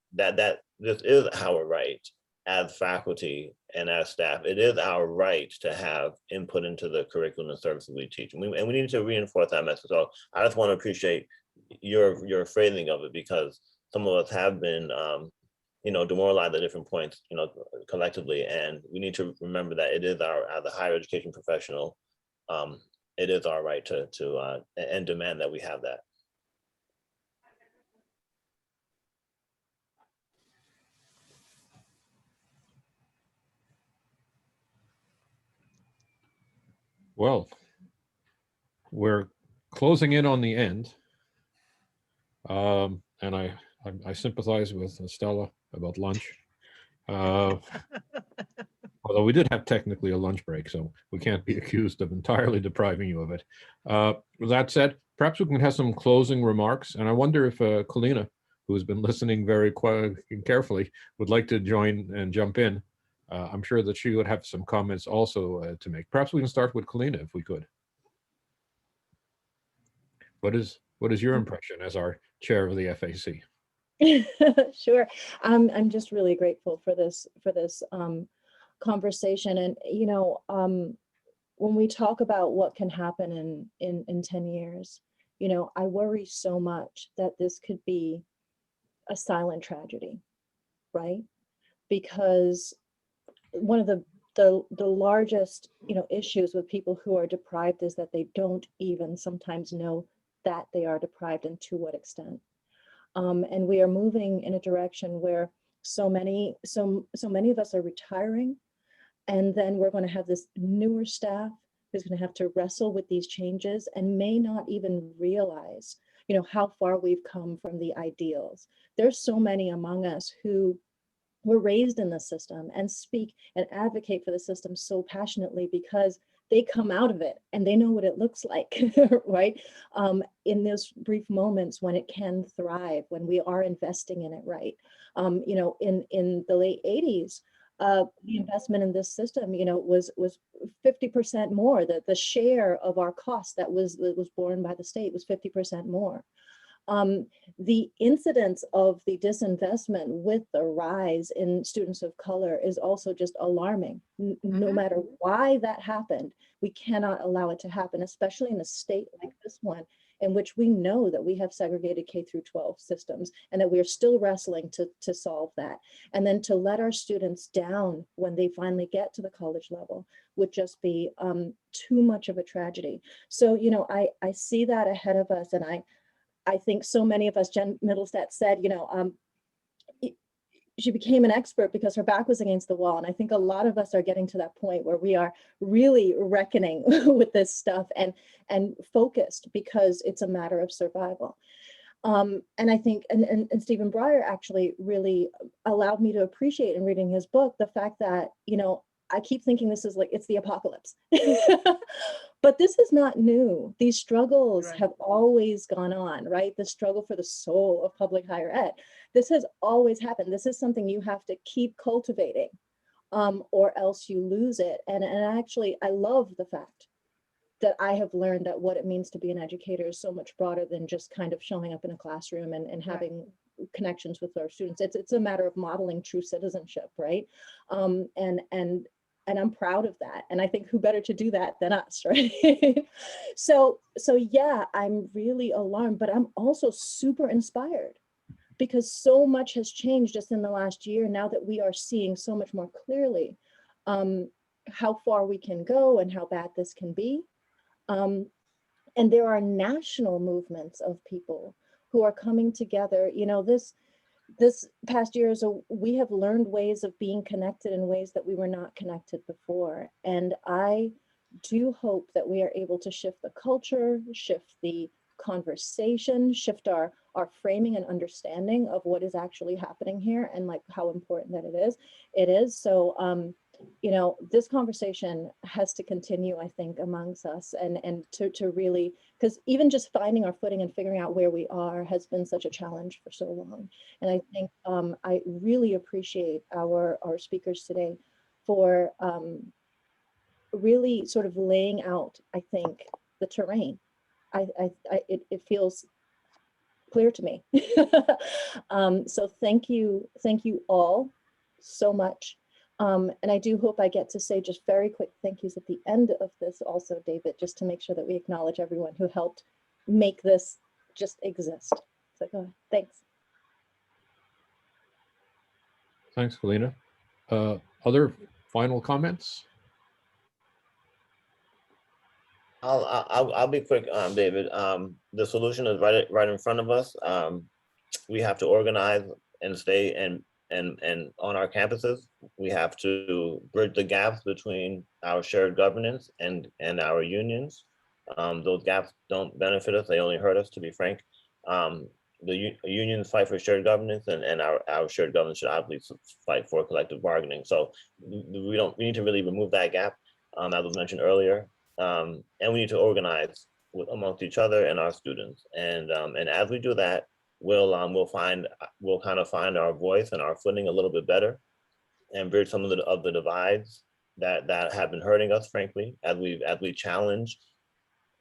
this is our right as faculty and as staff. It is our right to have input into the curriculum and services we teach. And we need to reinforce that message. So I just want to appreciate your phrasing of it, because some of us have been, demoralized at different points, collectively. And we need to remember that it is as a higher education professional, it is our right to and demand that we have that. Well, we're closing in on the end. And I sympathize with Stella about lunch. Although we did have technically a lunch break, so we can't be accused of entirely depriving you of it. With that said, perhaps we can have some closing remarks. And I wonder if Kalina, who has been listening very carefully, would like to join and jump in. I'm sure that she would have some comments also to make. Perhaps we can start with Kalina, if we could. What is your impression as our chair of the FAC? Sure. I'm just really grateful for this conversation. And when we talk about what can happen in 10 years, I worry so much that this could be a silent tragedy, right? Because one of the largest issues with people who are deprived is that they don't even sometimes know that they are deprived and to what extent. And we are moving in a direction where so many of us are retiring, and then we're going to have this newer staff who's going to have to wrestle with these changes and may not even realize, how far we've come from the ideals. There's so many among us who were raised in the system and speak and advocate for the system so passionately because they come out of it and they know what it looks like, right? In those brief moments when it can thrive, when we are investing in it, right? In the late 80s, the investment in this system, was 50% more. The share of our cost that was borne by the state was 50% more. The incidence of the disinvestment with the rise in students of color is also just alarming. No matter why that happened, we cannot allow it to happen, especially in a state like this one, in which we know that we have segregated K through 12 systems and that we are still wrestling to solve that. And then to let our students down when they finally get to the college level would just be too much of a tragedy. So, I see that ahead of us, and I think so many of us, Jen Middlestat said, she became an expert because her back was against the wall. And I think a lot of us are getting to that point where we are really reckoning with this stuff and focused because it's a matter of survival. And I think, and Stephen Breyer actually really allowed me to appreciate in reading his book, the fact that, I keep thinking this is like, it's the apocalypse. But this is not new. These struggles Right. have always gone on, right? The struggle for the soul of public higher ed. This has always happened. This is something you have to keep cultivating, or else you lose it. And actually, I love the fact that I have learned that what it means to be an educator is so much broader than just kind of showing up in a classroom and having connections with our students. It's a matter of modeling true citizenship, right? And I'm proud of that. And I think who better to do that than us, right? So yeah, I'm really alarmed, but I'm also super inspired because so much has changed just in the last year now that we are seeing so much more clearly how far we can go and how bad this can be. And there are national movements of people who are coming together. You know, this past year, we have learned ways of being connected in ways that we were not connected before. And I do hope that we are able to shift the culture, shift the conversation, shift our framing and understanding of what is actually happening here and like how important that it is. So, you know, this conversation has to continue, I think, amongst us and to really, because even just finding our footing and figuring out where we are has been such a challenge for so long. And I think I really appreciate our speakers today for really sort of laying out, I think, the terrain. It feels clear to me. So thank you all so much. And I do hope I get to say just very quick thank yous at the end of this also, David, just to make sure that we acknowledge everyone who helped make this just exist. So go ahead. Thanks. Thanks, Kalina. Other final comments? I'll be quick, David. The solution is right in front of us. We have to organize and stay and on our campuses. We have to bridge the gaps between our shared governance and our unions. Those gaps don't benefit us; they only hurt us. To be frank, the unions fight for shared governance, and our shared governance should obviously fight for collective bargaining. So we need to really remove that gap, as was mentioned earlier. And we need to organize amongst each other and our students. And as we do that, we'll kind of find our voice and our footing a little bit better, and bridge some of the divides that have been hurting us, frankly, as we challenge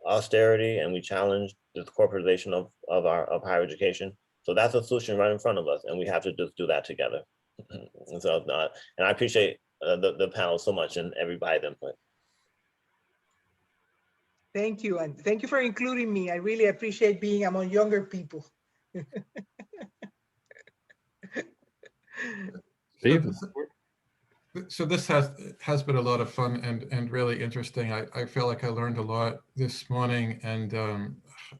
austerity and we challenge the corporatization of higher education. So that's a solution right in front of us, and we have to just do that together. And so, and I appreciate the panel so much and everybody's input. Thank you. And thank you for including me. I really appreciate being among younger people. Steve? So this has been a lot of fun and really interesting. I feel like I learned a lot this morning and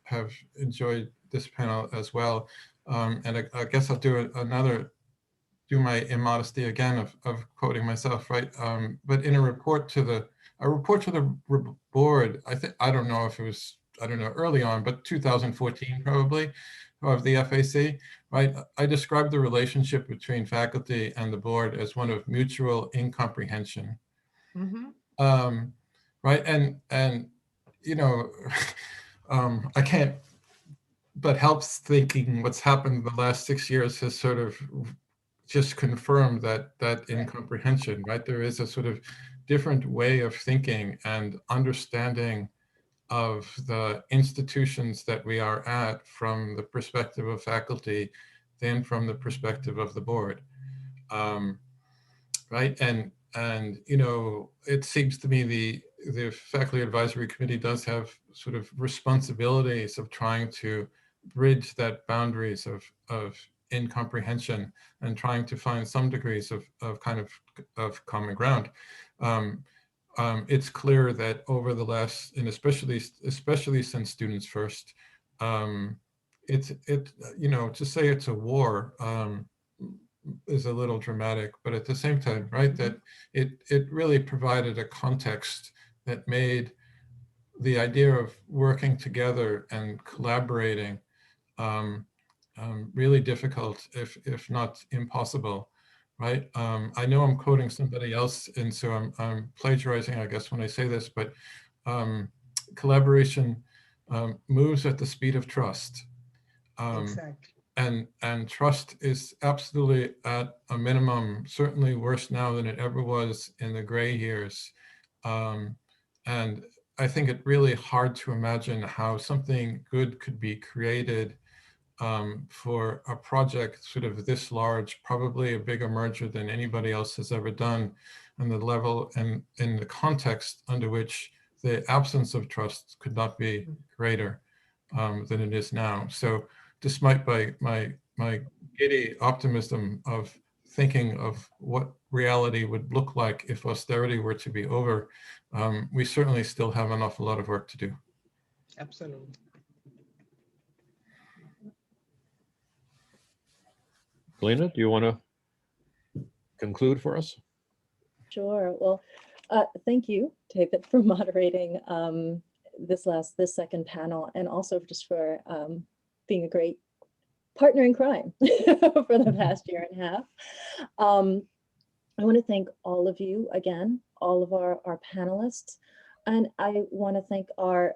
have enjoyed this panel as well. And I guess I'll do my immodesty again of quoting myself, right? But in a report to the board, I don't know if it was, early on, but 2014 probably, of the FAC, right? I described the relationship between faculty and the board as one of mutual incomprehension. Mm-hmm. Right, and you know, I can't but helps thinking what's happened in the last 6 years has sort of just confirmed that incomprehension, right? There is a sort of different way of thinking and understanding of the institutions that we are at from the perspective of faculty than from the perspective of the board, right? And you know, it seems to me the faculty advisory committee does have sort of responsibilities of trying to bridge that boundaries of incomprehension and trying to find some degrees of common ground. It's clear that over the last, and especially since Students First, you know, to say it's a war is a little dramatic, but at the same time, right, that it really provided a context that made the idea of working together and collaborating really difficult, if not impossible, right? I know I'm quoting somebody else, and so I'm plagiarizing, I guess, when I say this, but collaboration moves at the speed of trust. Exactly. And trust is absolutely at a minimum, certainly worse now than it ever was in the gray years. And I think it's really hard to imagine how something good could be created for a project sort of this large, probably a bigger merger than anybody else has ever done, and the level and in the context under which the absence of trust could not be greater than it is now. So despite my giddy optimism of thinking of what reality would look like if austerity were to be over, we certainly still have an awful lot of work to do. Absolutely. Galina, do you want to conclude for us? Sure. Well, thank you, David, for moderating this second panel, and also just for being a great partner in crime for the past year and a half. I want to thank all of you again, all of our panelists, and I want to thank our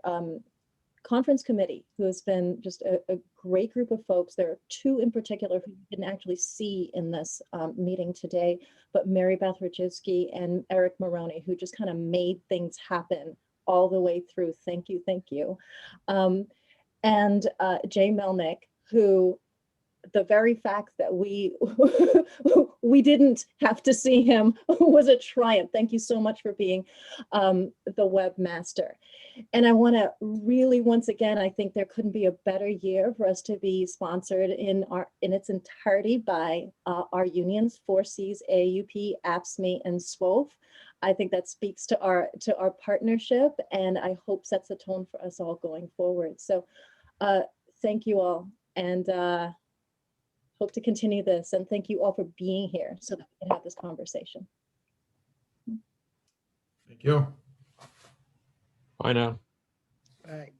conference committee, who has been just a great group of folks. There are two in particular who you didn't actually see in this meeting today, but Mary Beth Rajewski and Eric Maroney, who just kind of made things happen all the way through. Thank you, thank you. And Jay Melnick, who the very fact that we didn't have to see him was a triumph. Thank you so much for being the webmaster. And I want to really, once again, I think there couldn't be a better year for us to be sponsored in its entirety by our unions, 4Cs, AUP, APSME, and SWOF. I think that speaks to our partnership, and I hope sets a tone for us all going forward. So thank you all, and hope to continue this. And thank you all for being here so that we can have this conversation. Thank you. Bye now. Right.